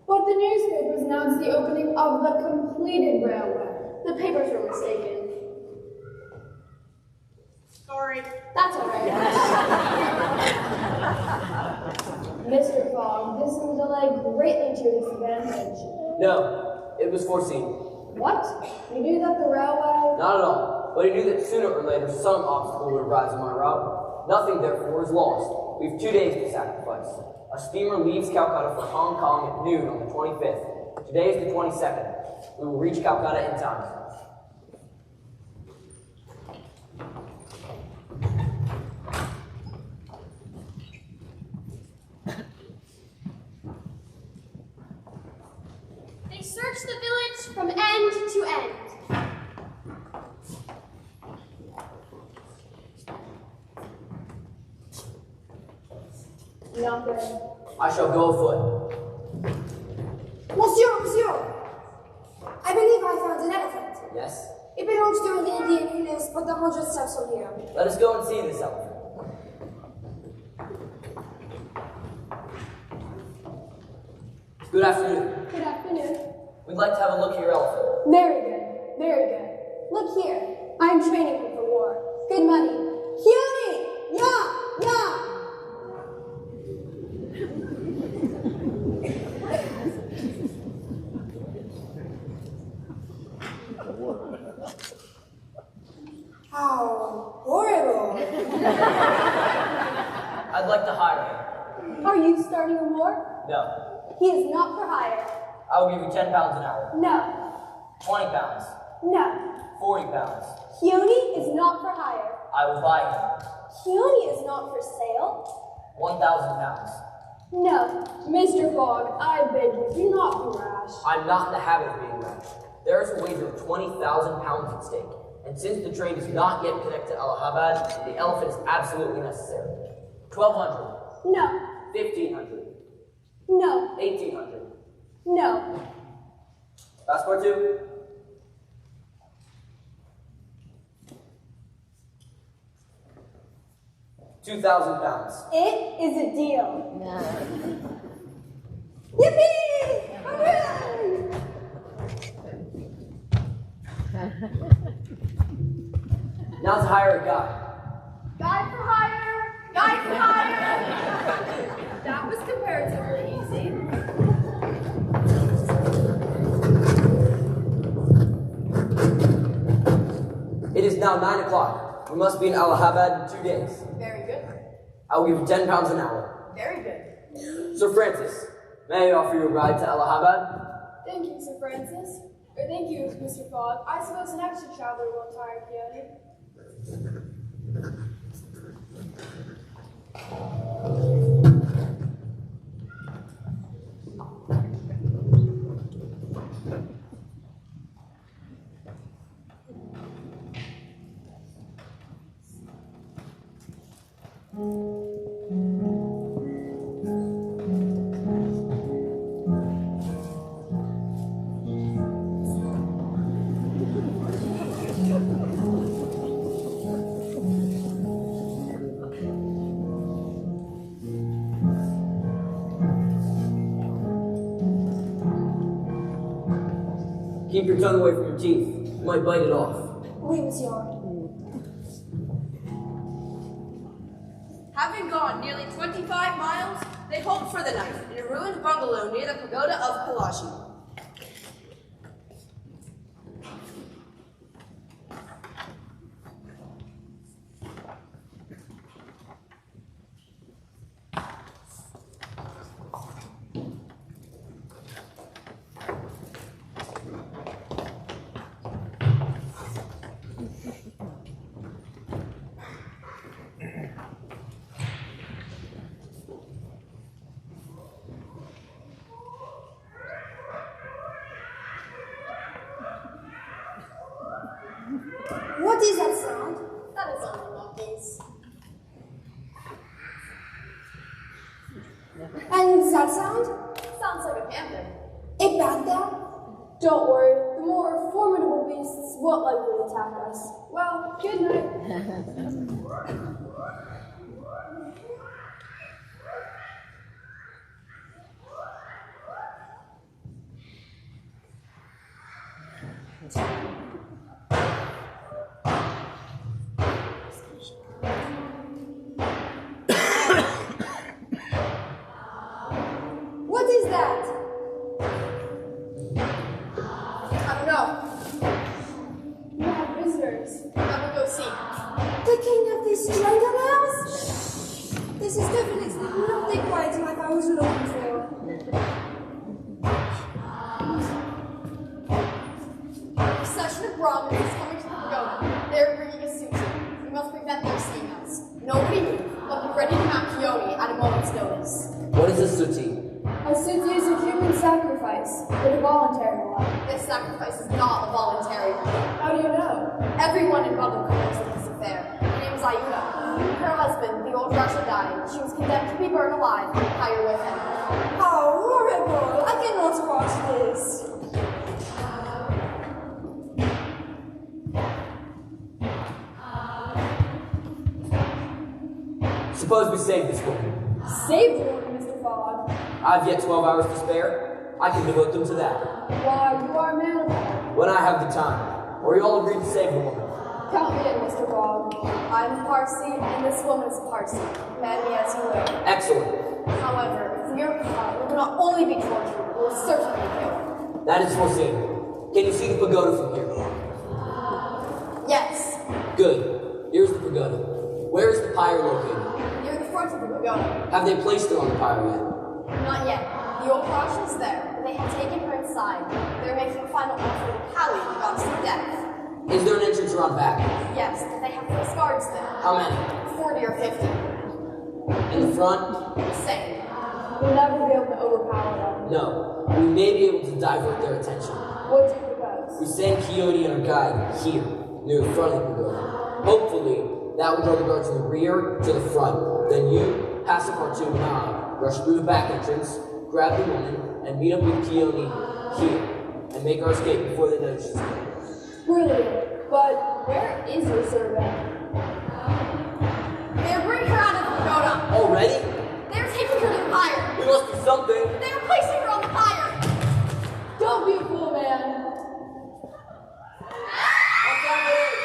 But the newspapers announced the opening of the completed railway. The papers were mistaken. Sorry. That's all right. Mr. Fogg, this is a delay greatly to your disadvantage. No, it was foreseen. What? You knew that the railway... Not at all, but I knew that sooner or later some obstacle would arise on my route. Nothing, therefore, is lost. We have 2 days to sacrifice. A steamer leaves Calcutta for Hong Kong at noon on the 25th. Today is the 22nd. We will reach Calcutta in time. They searched the village from end to end. Nothing. I shall go afoot. Monsieur! I believe I found an elephant. Yes? It belongs to an Indian who lives but 100 steps from here. Let us go and see this elephant. Good afternoon. Good afternoon. We'd like to have a look at your elephant. Very good. Very good. Look here. I'm training him for war. Good money. Cutie! Yeah! Yeah! How horrible. I'd like to hire him. Are you starting a war? No. He is not for hire. I will give you £10 an hour. No. £20. No. £40. Cuny is not for hire. I will buy him. Cuny is not for sale. £1,000. No. Mr. Fogg, I beg you, do not be rash. I'm not in the habit of being rash. There is a wager of £20,000 at stake. And since the train is not yet connected to Allahabad, the elephant is absolutely necessary. 1,200. No. 1,500. No. 1,800. No. Passport 2. 2,000 pounds. It is a deal. Yippee! Hooray! Now to hire a guide. Guide for hire! Guide for hire! That was comparatively easy. It is now 9 o'clock. We must be in Allahabad in 2 days. Very good. I will give you 10 pounds an hour. Very good. Sir Francis, may I offer you a ride to Allahabad? Thank you, Sir Francis. Or thank you, Mr. Fogg. I suppose an extra traveler won't tire Peony. Keep your tongue away from your teeth. You might bite it off. Oui, monsieur. Having gone nearly 25 miles, they halt for the night in a ruined bungalow near the pagoda of Kalashi. What is that sound? That is only monkeys. And that sound? Sounds like a panther. A panther? Don't worry, the more formidable beasts won't likely attack us. Well, good night. What is that? I don't know. We have visitors. I will go see. The king of these stranglehouse? This is definitely not the quiet life I was looking for. A procession of Brahmins is coming to the pagoda. They are bringing a suit. We must prevent their seeing us. Nobody move, but be ready to mount Peony at a moment's notice. What is a suti? A suti is a human sacrifice, but a voluntary one. This sacrifice is not a voluntary one. How do you know? Everyone in Brotherhood knows of this affair. Her name is Ayuda. Her husband, the old Russia, died. She was condemned to be burned alive and hire with him. How horrible! I cannot watch this. Suppose we save this woman. Save the woman, Mr. Fogg. I've yet 12 hours to spare. I can devote them to that. Why, you are a man of honor. When I have the time. Or you all agree to save the woman. Count me in, Mr. Fogg. I'm Parsi, and this woman is Parsi. Command me as you will. Excellent. However, if we are caught, we will not only be tortured, we will certainly be killed. That is foreseen. Can you see the pagoda from here? Yes, Good. Here's the pagoda. Where is the pyre located? near the front of the pagoda. Have they placed her on the pyre yet? Not yet. The old Raj is there, but they have taken her inside. They're making a final offer to Kali, the goddess of death. Is there an entrance around back? Yes, but they have police guards there. How many? 40 or 50. In the front? The same. We'll never be able to overpower them. No. We may be able to divert their attention. What do you propose? We send Quixote and our guide here, near the front of the pagoda. Hopefully, that will draw the guards from the rear to the front. Then you, Passepartout, and I rush through the back entrance, grab the woman, and meet up with Quixote here, and make our escape before they notice us. Brilliant. But where is your servant? They're bringing her out of Already? They're taking her to the fire. We must do something. They're placing her on the fire. Don't be a fool, man. What's happening?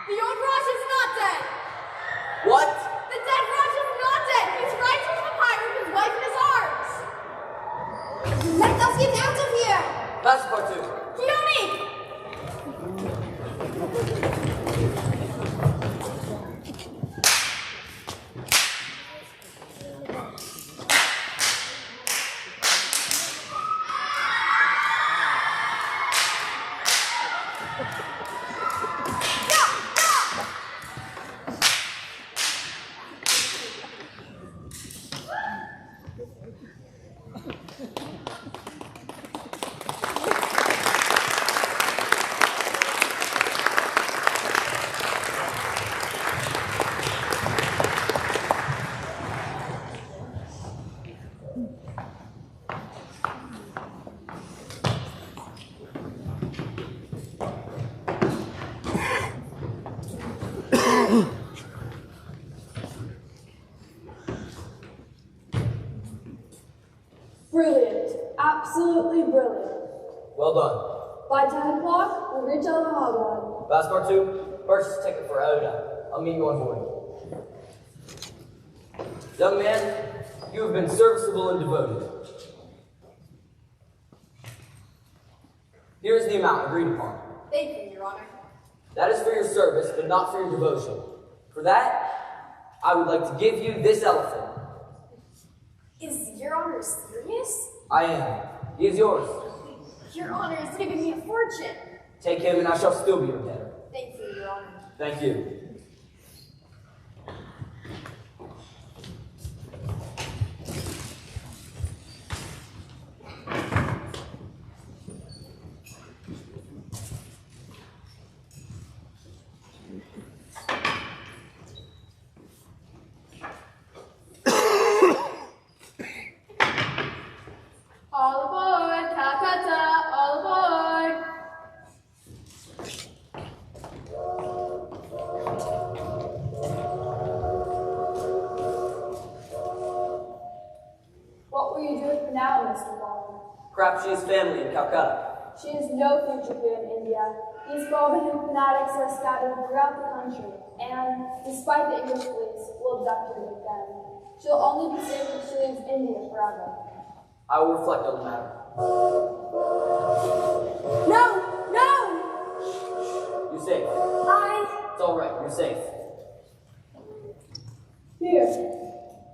The old Raj is not dead. What? The dead Raj is not dead. He's riding to the fire with his wife in his arms. Let us get out of here! Passepartout. Kiyomi! Brilliant. Absolutely brilliant. Well done. By 10 o'clock, we'll reach El Hagwan. Passepartout, purchase a ticket for Oda. I'll meet you on board. Young man, you have been serviceable and devoted. Here is the amount agreed upon. Thank you, Your Honor. That is for your service, but not for your devotion. For that, I would like to give you this elephant. Is Your Honor serious? I am. He is yours. Your Honor is giving me a fortune. Take him and I shall still be your debtor. Thank you, Your Honor. Thank you. All aboard, Calcutta, all aboard. What will you do with her now, Mr. Ball? Perhaps she has family in Calcutta. She has no future here in India. These Balmahin fanatics are scattered throughout the country, and, despite the English police, will abduct her again. She'll only be safe if she leaves India forever. I will reflect on the matter. No! No! You're safe. It's all right. You're safe. Here,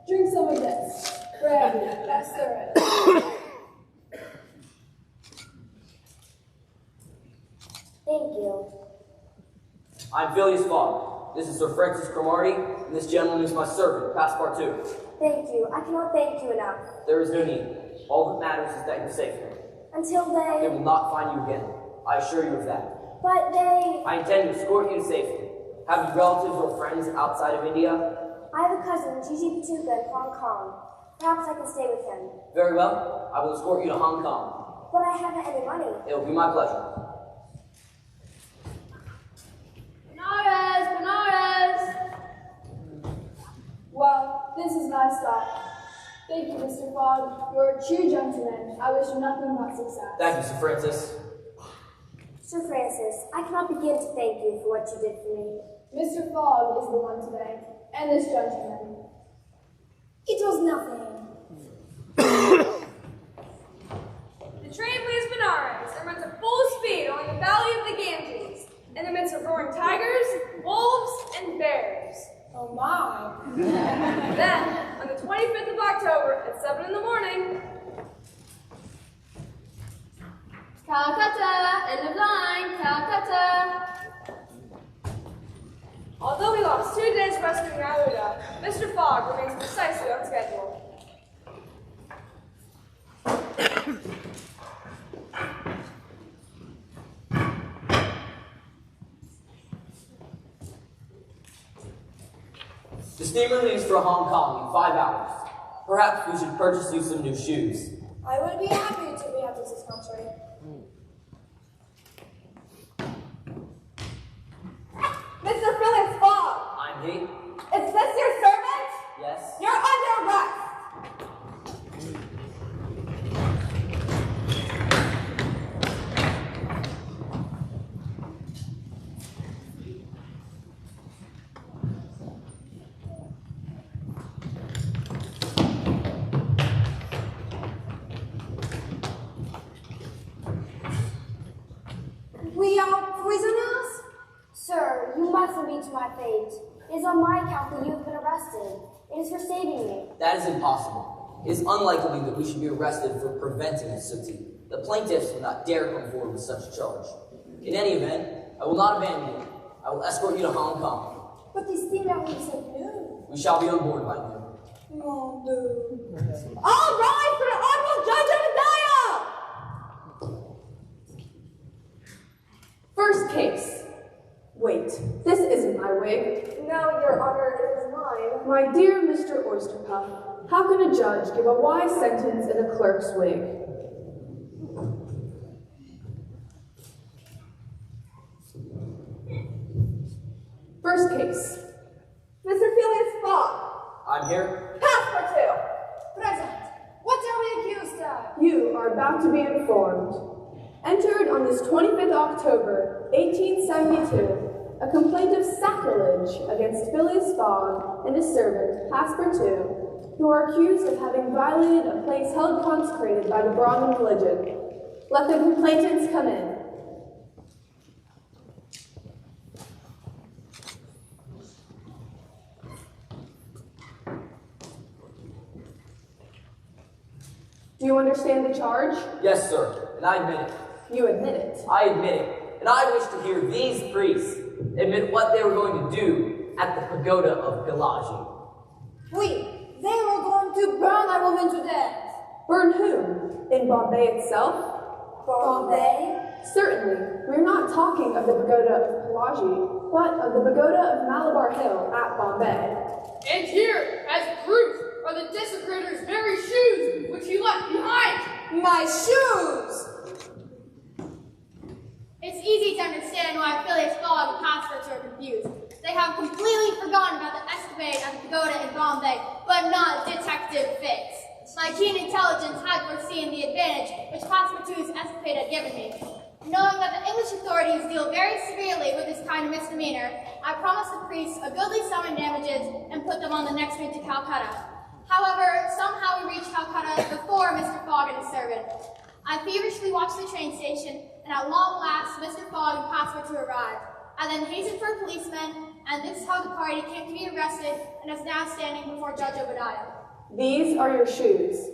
drink some of this. Brandy, that's syrup. Thank you. I'm Phileas Fogg. This is Sir Francis Cromarty, and this gentleman is my servant, Passepartout. Thank you. I cannot thank you enough. There is no need. All that matters is that you're safe here. Until They they... will not find you again. I assure you of that. But they... I intend to escort you to safety. Have you relatives or friends outside of India? I have a cousin, Gigi Patuka, in Hong Kong. Perhaps I can stay with him. Very well. I will escort you to Hong Kong. But I haven't any money. It will be my pleasure. Benares, Benares! Well, this is my stop. Thank you, Mr. Fogg. You're a true gentleman. I wish you nothing but success. Thank you, Sir Francis. Sir Francis, I cannot begin to thank you for what you did for me. Mr. Fogg is the one to thank, and this gentleman. It was nothing. The train leaves Benares and runs at full speed along the valley of the Ganges, in the midst of roaring tigers, wolves, and bears. Oh my. Then, on the 25th of October at 7 in the morning, Calcutta, end of line, Calcutta. although we lost 2 days rescuing Aouda, Mr. Fogg remains precisely on schedule. The steamer leaves for Hong Kong in 5 hours. Perhaps we should purchase you some new shoes. I would be happy to be out of this country. Mr. Phileas Fogg! I'm he. Is this your servant? our prisoners? Sir, you mustn't be to my fate. It is on my account that you have been arrested. It is for saving me. That is impossible. It is unlikely that we should be arrested for preventing a suit. The plaintiffs will not dare come forward with such a charge. In any event, I will not abandon you. I will escort you to Hong Kong. But the steamer leaves at noon. We shall be on board by noon. Mon Dieu. All rise for the honorable judge of the dial! First case. Wait, this isn't my wig. No, Your Honor, it is mine. My dear Mr. Oysterpuff, how can a judge give a wise sentence in a clerk's wig? First case. Mr. Phileas Fogg. I'm here. Passepartout. Present. What are we accused of? You are about to be informed. Entered on this 25th October, 1872, a complaint of sacrilege against Phileas Fogg and his servant, Passepartout, who are accused of having violated a place held consecrated by the Brahmin religion. Let the complainants come in. Do you understand the charge? Yes, sir, and I admit it. You admit it. I admit it, and I wish to hear these priests admit what they were going to do at the pagoda of Pelagi. They were going to burn our woman to death. Burn whom? In Bombay itself? Bombay? Certainly. We're not talking of the pagoda of Pelagi, but of the pagoda of Malabar Hill at Bombay. And here, as proof, are the desecrator's very shoes, which he left behind. My shoes! It's easy to understand why Phileas Fogg and Passepartout are confused. They have completely forgotten about the escapade at the pagoda in Bombay, but not Detective Fix. My keen intelligence had foreseen the advantage which Passepartout's escapade had given me. Knowing that the English authorities deal very severely with this kind of misdemeanor, I promised the priests a goodly sum in damages and put them on the next train to Calcutta. However, somehow we reached Calcutta before Mr. Fogg and his servant. I feverishly watched the train station, and at long last, Mr. Fogg and Passepartout arrived. I then hastened for a policeman, and this is how the party came to be arrested and is now standing before Judge Obadiah. These are your shoes.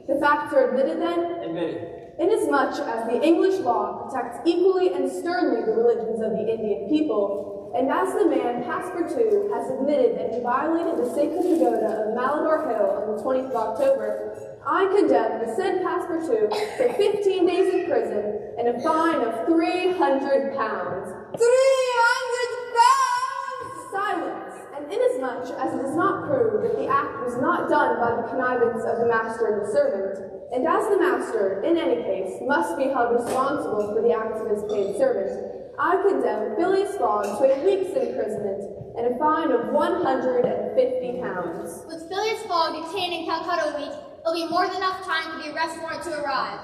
The facts are admitted then? Admitted. Inasmuch as the English law protects equally and sternly the religions of the Indian people, and as the man Passepartout has admitted that he violated the sacred pagoda of Malabar Hill on the 20th of October, I condemn the said Passepartout to 15 days in prison and a fine of 300 pounds. 300 pounds! Silence! And inasmuch as it is not proved that the act was not done by the connivance of the master and the servant, and as the master, in any case, must be held responsible for the acts of his paid servant, I condemn Phileas Fogg to a week's imprisonment and a fine of 150 pounds. With Phileas Fogg detained in Calcutta a week, it'll be more than enough time for the arrest warrant to arrive.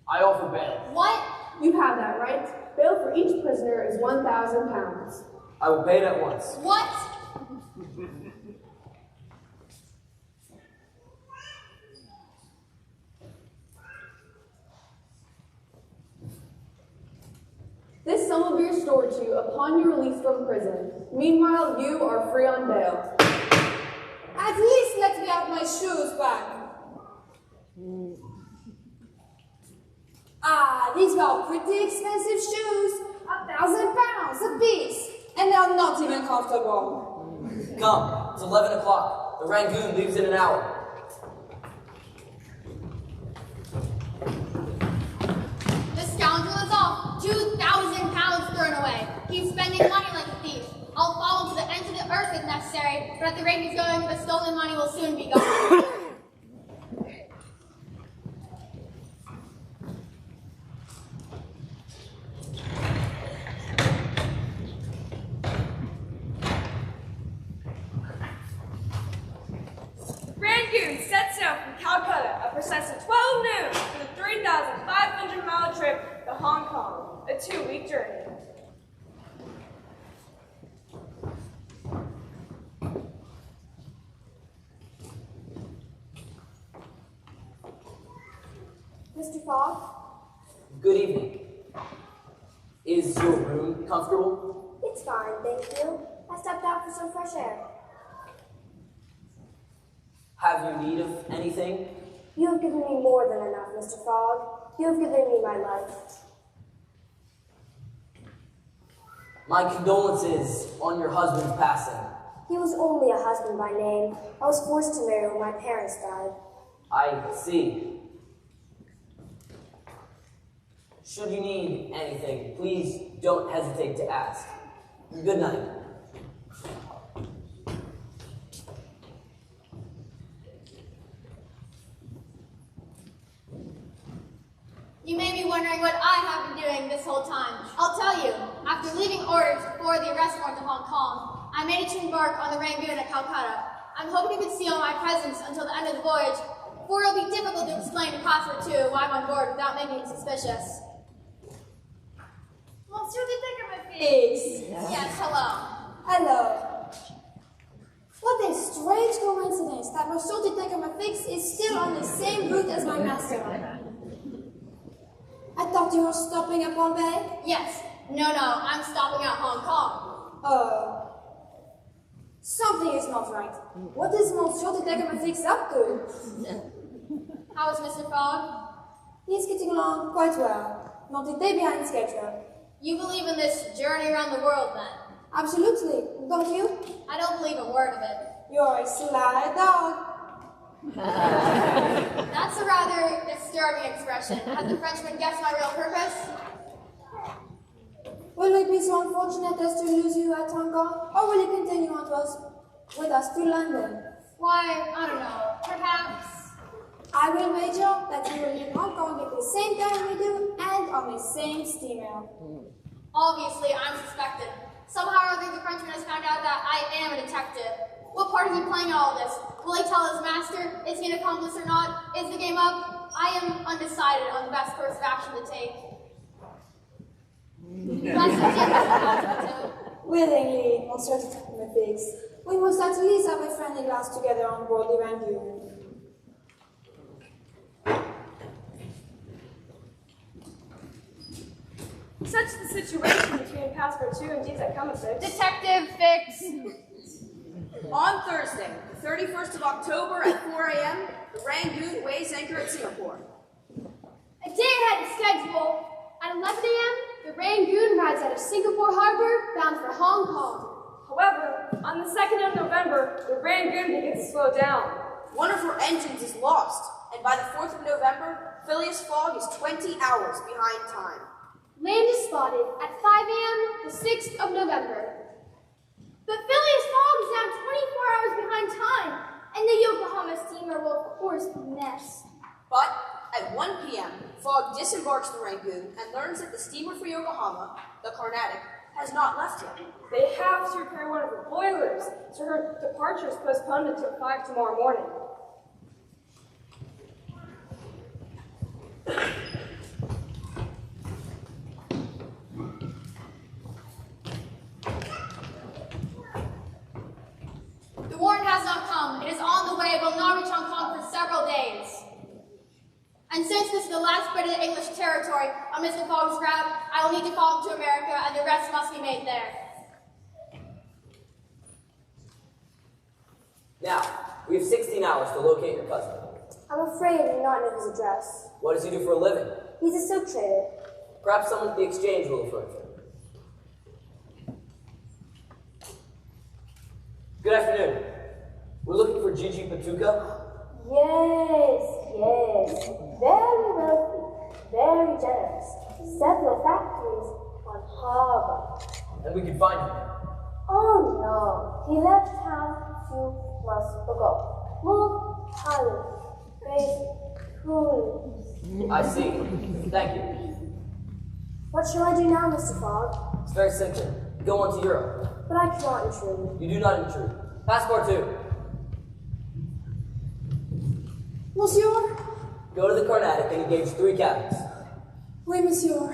I offer bail. What? You have that right. Bail for each prisoner is 1,000 pounds. I will pay it at once. What? This sum will be restored to you upon your release from prison. Meanwhile, you are free on bail. At least let me have my shoes back. Ah, these are pretty expensive shoes. 1,000 pounds a piece. And they're not even comfortable. Come, it's 11 o'clock. The Rangoon leaves in an hour. The scoundrel is off. 2,000 pounds thrown away. He's spending money like a thief. I'll follow to the ends of the earth if necessary, but at the rate he's going, the stolen money will soon be gone. Rangoon sets out from Calcutta at precisely 12 noon for the 3,500-mile trip to Hong Kong, a 2-week journey. Mr. Fogg? Good evening. Is your room comfortable? It's fine, thank you. I stepped out for some fresh air. Have you need of anything? You have given me more than enough, Mr. Fogg. You have given me my life. My condolences on your husband's passing. He was only a husband by name. I was forced to marry when my parents died. I see. Should you need anything, please don't hesitate to ask. Good night. You may be wondering what I have been doing this whole time. I'll tell you. After leaving orders before the arrest warrant to Hong Kong, I made it to embark on the Rangoon at Calcutta. I'm hoping to conceal my presence until the end of the voyage, for it'll be difficult to explain to Passport 2 why I'm on board without making him suspicious. Monsieur the Figs. Yes, hello. Hello. What a strange coincidence that Monsieur Detective is still on the same route as my master. I thought you were stopping at Bombay? Yes. No, I'm stopping at Hong Kong. Oh. Something is not right. What is Monsieur Detective up to? How is Mr. Fogg? He's getting along quite well. Not a day behind schedule. You believe in this journey around the world, then? Absolutely. Don't you? I don't believe a word of it. You're a sly dog. That's a rather disturbing expression. Has the Frenchman guessed my real purpose? Will we be so unfortunate as to lose you at Hong Kong, or will you continue on with us to London? Why, I don't know. Perhaps. I will wager that you will leave Hong Kong at the same time we do, and on the same steamer. Obviously, I'm suspected. Somehow or other, the Frenchman has found out that I am a detective. What part is he playing in all this? Will he tell his master? Is he an accomplice or not? Is the game up? I am undecided on the best course of action to take. Willingly, Monsieur Detective. We must at least have a friendly glass together on board the Rangoon. Such the situation between Passport 2 and Detective Fix. Detective Fix. On Thursday, the 31st of October at 4 a.m., the Rangoon weighs anchor at Singapore. A day ahead of schedule. At 11 a.m., the Rangoon rides out of Singapore Harbor, bound for Hong Kong. However, on the 2nd of November, the Rangoon begins to slow down. One of her engines is lost, and by the 4th of November, Phileas Fogg is 20 hours behind time. Land is spotted at 5 a.m., the 6th of November. But Phileas Fogg is now 24 hours behind time, and the Yokohama steamer will, of course, be a mess. But at 1 p.m., Fogg disembarks the Rangoon and learns that the steamer for Yokohama, the Carnatic, has not left yet. They have to repair one of her boilers, so her departure is postponed until 5 tomorrow morning. The warrant has not come. It is on the way, but will not reach Hong Kong for several days. And since this is the last bit of the English territory on Mr. Fogg's route, I will need to follow him to America, and the rest must be made there. Now, we have 16 hours to locate your cousin. I'm afraid I do not know his address. What does he do for a living? He's a silk trader. Perhaps someone at the exchange will refer to him. Good afternoon. We're looking for Gigi Patuka. Yes. Very wealthy, very generous. Several factories on harbor. And we can find him there. Oh no, he left town 2 months ago. Moved tired, face truly. I see. Thank you. What shall I do now, Mr. Fogg? It's very simple. Go on to Europe. But I cannot intrude. You do not intrude. Passport 2. Monsieur? Go to the Carnatic and engage 3 cabins. Oui, monsieur.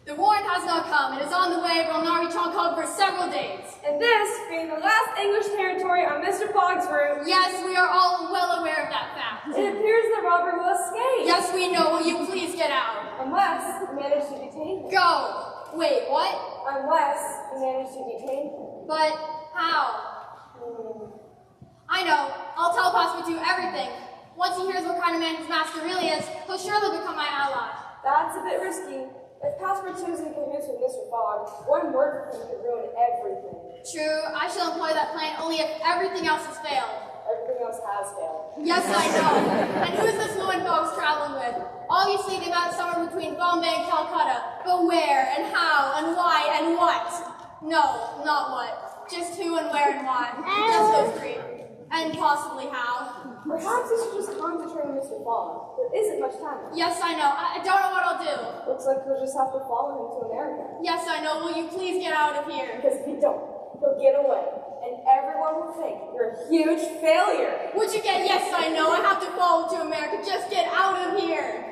The warrant has not come. It is on the way, but will not reach Hong Kong for several days. And this being the last English territory on Mr. Fogg's route. Yes, we are all well aware of that fact. It appears the robber will escape. Yes, we know. Will you please get out? Unless we manage to detain him. Go! Wait, what? Unless we manage to detain him. But how? I know. I'll tell Passepartout everything. Once he hears what kind of man his master really is, he'll surely become my ally. That's a bit risky. If Passepartout is in cahoots with Mr. Fogg, one word from him could ruin everything. True, I shall employ that plan only if everything else has failed. Everything else has failed. Yes, I know. And who is this woman Fogg's traveling with? Obviously, they met somewhere between Bombay and Calcutta. But where, and how, and why, and what? No, not what. Just who and where and why. Just those three. And possibly how. Perhaps we should just concentrate on Mr. Fogg. There isn't much time left. Yes, I know. I don't know what I'll do. Looks like we'll just have to follow him to America. Yes, I know. Will you please get out of here? Because if you don't, he'll get away. And everyone will think you're a huge failure. Would you get, yes, I know. I have to follow to America. Just get out of here.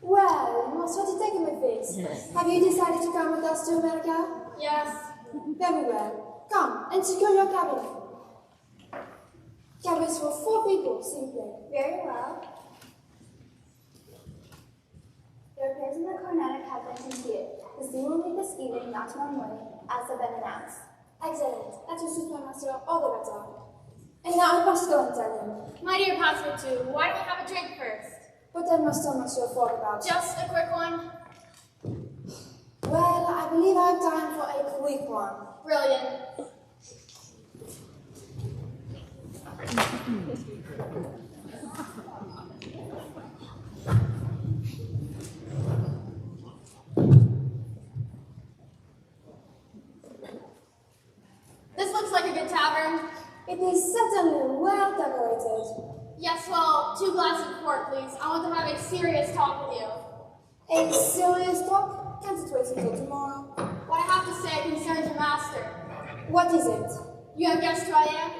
Well, Monsieur Detective Fix, have you decided to come with us to America? Yes. Very well. Come and secure your cabin. Cabins for 4 people, simply. Very well. The repairs in the Carnatic have been completed. The sea will leave this evening, not tomorrow morning, as have been announced. Excellent. That will suit my master all the better. And now I must go and tell him. My dear Passepartout, why don't we have a drink first? What I must tell Monsieur Fogg about? Just a quick one. Well, I believe I have time for a quick one. Brilliant. This looks like a good tavern. It is certainly well decorated. Yes, well, 2 glasses of port, please. I want to have a serious talk with you. A serious talk? Can't it wait until tomorrow? What I have to say concerns your master. What is it? You have guessed who I am?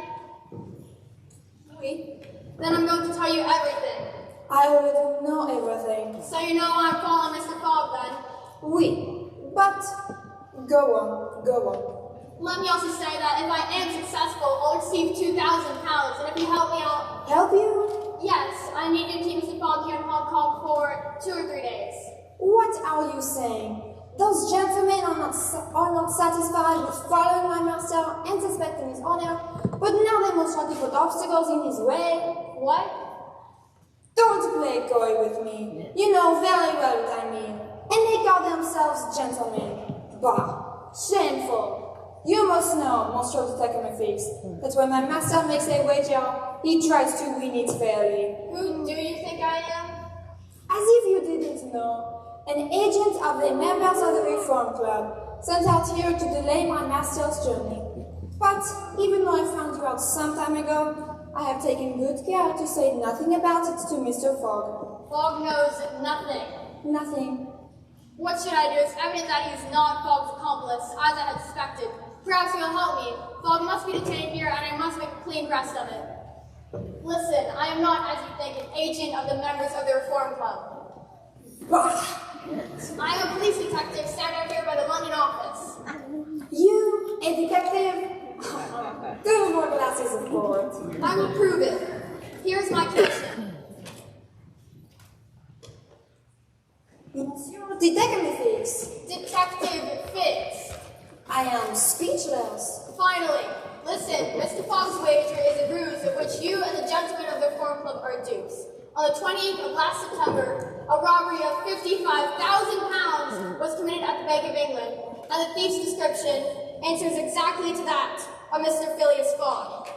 Oui. Then I'm going to tell you everything. I already know everything. So you know I'm following Mr. Fogg, then? Oui. But, go on, go on. Let me also say that if I am successful, I'll receive 2,000 pounds, and if you help me out... Help you? Yes, I need you to keep Mr. Fogg here in Hong Kong for 2 or 3 days. What are you saying? Those gentlemen are not satisfied with following my master and suspecting his honor, but now they must try to put obstacles in his way. What? Don't play coy with me. You know very well what I mean. And they call themselves gentlemen. Bah, shameful. You must know, Monsieur Detective Fix, that when my master makes a wager, he tries to win it fairly. Who do you think I am? As if you didn't know. An agent of the members of the Reform Club, sent out here to delay my master's journey. But even though I found you out some time ago, I have taken good care to say nothing about it to Mr. Fogg. Fogg knows nothing. Nothing. What should I do? It's evident that he is not Fogg's accomplice, as I had suspected. Perhaps you'll help me. Fogg must be detained here, and I must make a clean breast of it. Listen, I am not, as you think, an agent of the members of the Reform Club. Bah! I am a police detective sent out here by the London office. You, a detective? 2 more glasses of port. I will prove it. Here's my commission. Monsieur Detective Fix. Detective Fix. I am speechless. Finally, listen, Mr. Fogg's wager is a ruse of which you and the gentlemen of the Reform Club are dupes. On the 28th of last September, a robbery of £55,000 was committed at the Bank of England, and the thief's description answers exactly to that of Mr. Phileas Fogg.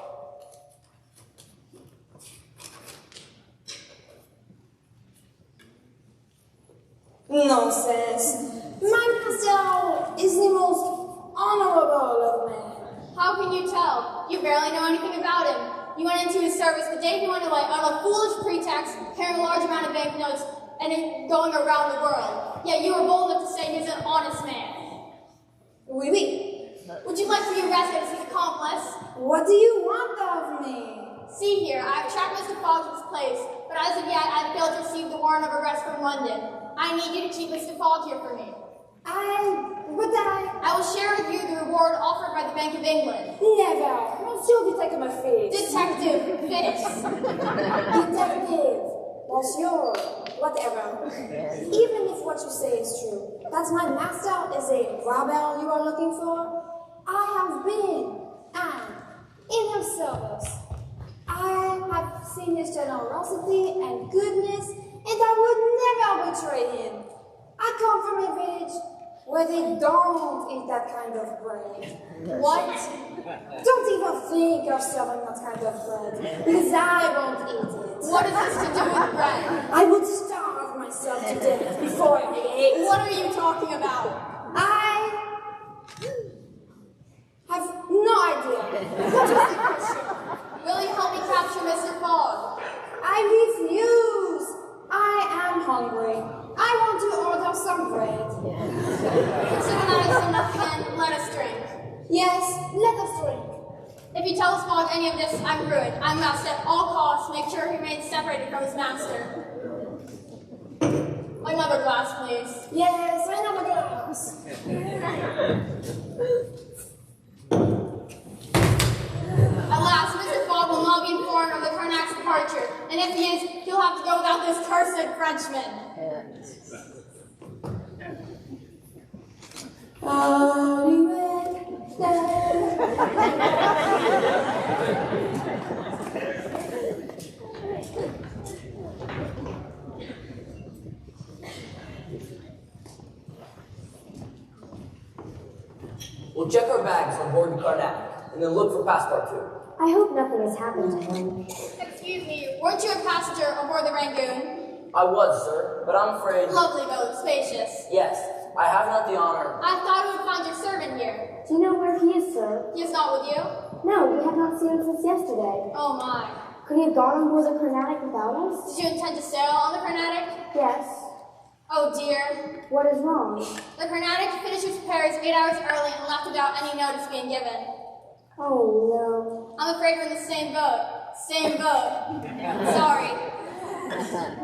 Nonsense. My master is the most honorable of men. How can you tell? You barely know anything about him. You went into his service the day he went away on a foolish pretext, carrying a large amount of banknotes and going around the world. Yet you were bold enough to say he's an honest man. Oui, oui. Would you like to be arrested as his accomplice? harmless. What do you want of me? See here, I have tracked Mr. Fogg to this place, but as of yet I have failed to receive the warrant of arrest from London. I need you to keep Mr. Fogg here for me. I will share with you the reward offered by the Bank of England. Never. Monsieur Detective Fix. Detective Fix. Detective. Monsieur. Whatever. Even if what you say is true, that my master is a robber you are looking for, I have been and in her service. I have seen his generosity and goodness, and I would never betray him. I come from a village where they don't eat that kind of bread. What? Don't even think of serving that kind of bread, because I won't eat it. What is this to do with bread? I would starve myself to death before I ate. What are you talking about? I have no idea. What is the question? Will you help me capture Mr. Fogg? I refuse. I am hungry. I want to order some bread. Consider that as enough, then let us drink. Yes, let us drink. If you tell us Fogg any of this, I'm ruined. I must at all costs make sure he remains separated from his master. Another glass, please. Yes, another glass. At last, Mr. Fogg will not be informed of the Carnatic's departure, and if he is, he'll have to go without this cursed Frenchman. We'll check our bags on board the Carnatic, and then look for passport 2. I hope nothing has happened to him. Excuse me, weren't you a passenger aboard the Rangoon? I was, sir, but I'm afraid... Lovely boat, spacious. Yes, I have not the honor... I thought we would find your servant here. Do you know where he is, sir? He is not with you? No, we have not seen him since yesterday. Oh my. Could he have gone on board the Carnatic without us? Did you intend to sail on the Carnatic? Yes. Oh dear. What is wrong? The Carnatic finished repairs 8 hours early and left without any notice being given. Oh no. I'm afraid we're in the same boat. Same boat. Sorry.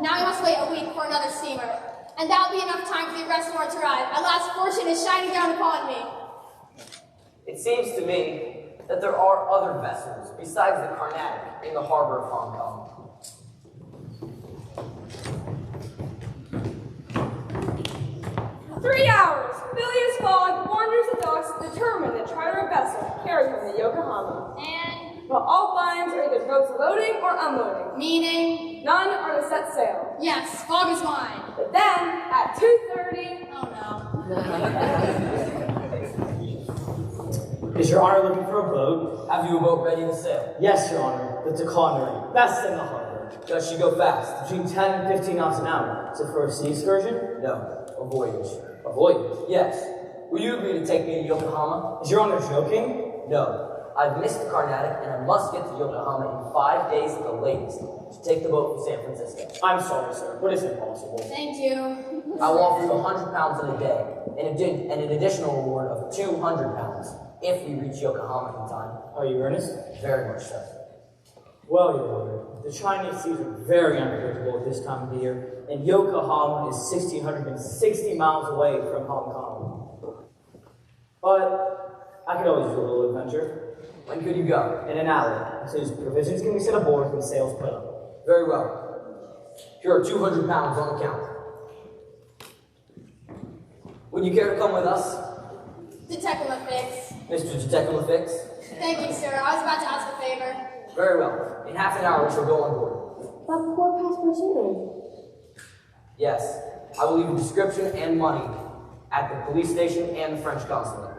Now we must wait a week for another steamer. And that'll be enough time for the arrest warrant to arrive. At last fortune is shining down upon me. It seems to me that there are other vessels besides the Carnatic in the harbor of Hong Kong. For 3 hours, Phileas Fogg wanders the docks determined to charter a vessel carried from the Yokohama. And? But all finds are either boats loading or unloading. Meaning? None are to set sail. Yes, Fogg is mine. But then, at 2:30... Oh no. Is your honor looking for a boat? Have you a boat ready to sail? Yes, your honor. The Ticondery. Best in the harbor. Does she go fast? Between 10 and 15 knots an hour. Is it for a sea excursion? No, a voyage. A voyage? Yes. Will you agree to take me to Yokohama? Is your honor joking? No. I've missed the Carnatic, and I must get to Yokohama in 5 days at the latest to take the boat for San Francisco. I'm sorry, sir, but it's impossible. Thank you. I will offer you £100 in a day, and an additional reward of £200 if we reach Yokohama in time. Are you earnest? Very much so. Well, your honor, the Chinese seas are very unpredictable at this time of the year, and Yokohama is 1,660 miles away from Hong Kong. But I could always do a little adventure. When could you go? In an hour, as soon as provisions can be set aboard and sails put up. Very well. Here are £200 on account. Would you care to come with us? Detective Fix. Mr. Detective Fix? Thank you, sir. I was about to ask a favor. Very well. In half an hour, we shall go on board. But poor Passepartout. Yes. I will leave a description and money at the police station and the French consulate.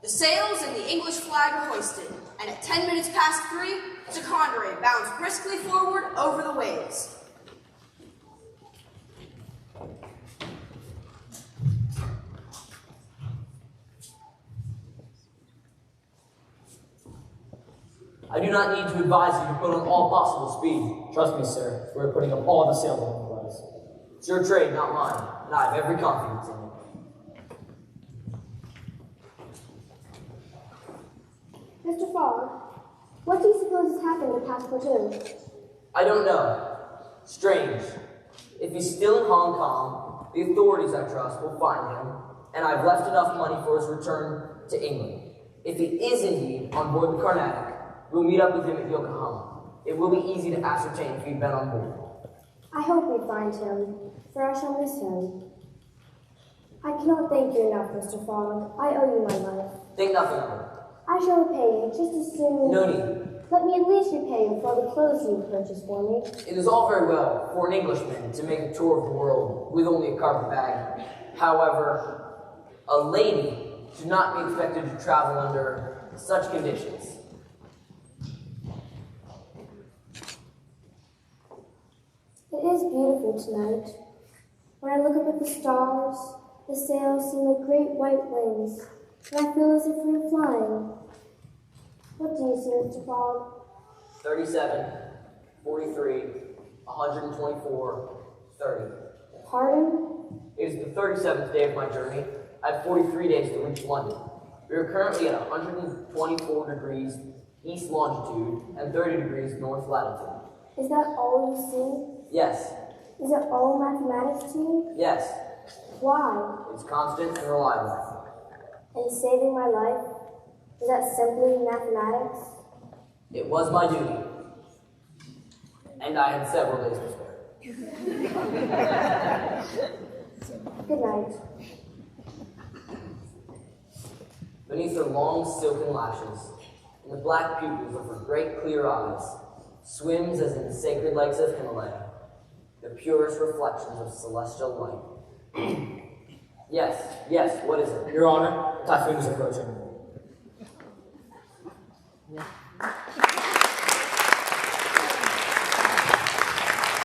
The sails and the English flag are hoisted, and at 3 3, Ticondery bounds briskly forward over the waves. I do not need to advise you to put on all possible speed. Trust me, sir. We're putting up all the sail on the rise. It's your trade, not mine, and I have every confidence in it. Mr. Fogg, what do you suppose has happened to Passepartout? I don't know. Strange. If he's still in Hong Kong, the authorities, I trust, will find him, and I've left enough money for his return to England. If he is indeed on board the Carnatic, we'll meet up with him at Yokohama. It will be easy to ascertain if he'd been on board. I hope we find him, for I shall miss him. I cannot thank you enough, Mr. Fogg. I owe you my life. Think nothing of it. I shall repay you just as soon. No need. Let me at least repay you for the clothes you purchased for me. It is all very well for an Englishman to make a tour of the world with only a carpet bag. However, a lady should not be expected to travel under such conditions. It is beautiful tonight. When I look up at the stars, the sails seem like great white wings, and I feel as if we were flying. What do you see, Mr. Fogg? 37, 43, 124, 30. Pardon? It is the 37th day of my journey. I have 43 days to reach London. We are currently at 124 degrees east longitude and 30 degrees north latitude. Is that all you see? Yes. Is it all mathematics to you? Yes. Why? It's constant and reliable. And saving my life? Is that simply mathematics? It was my duty. And I had several days to spare. Good night. Beneath her long silken lashes, and the black pupils of her great clear eyes, swims as in the sacred lakes of Himalaya, the purest reflections of celestial light. Yes, what is it? Your Honor, the typhoon is approaching. Yeah.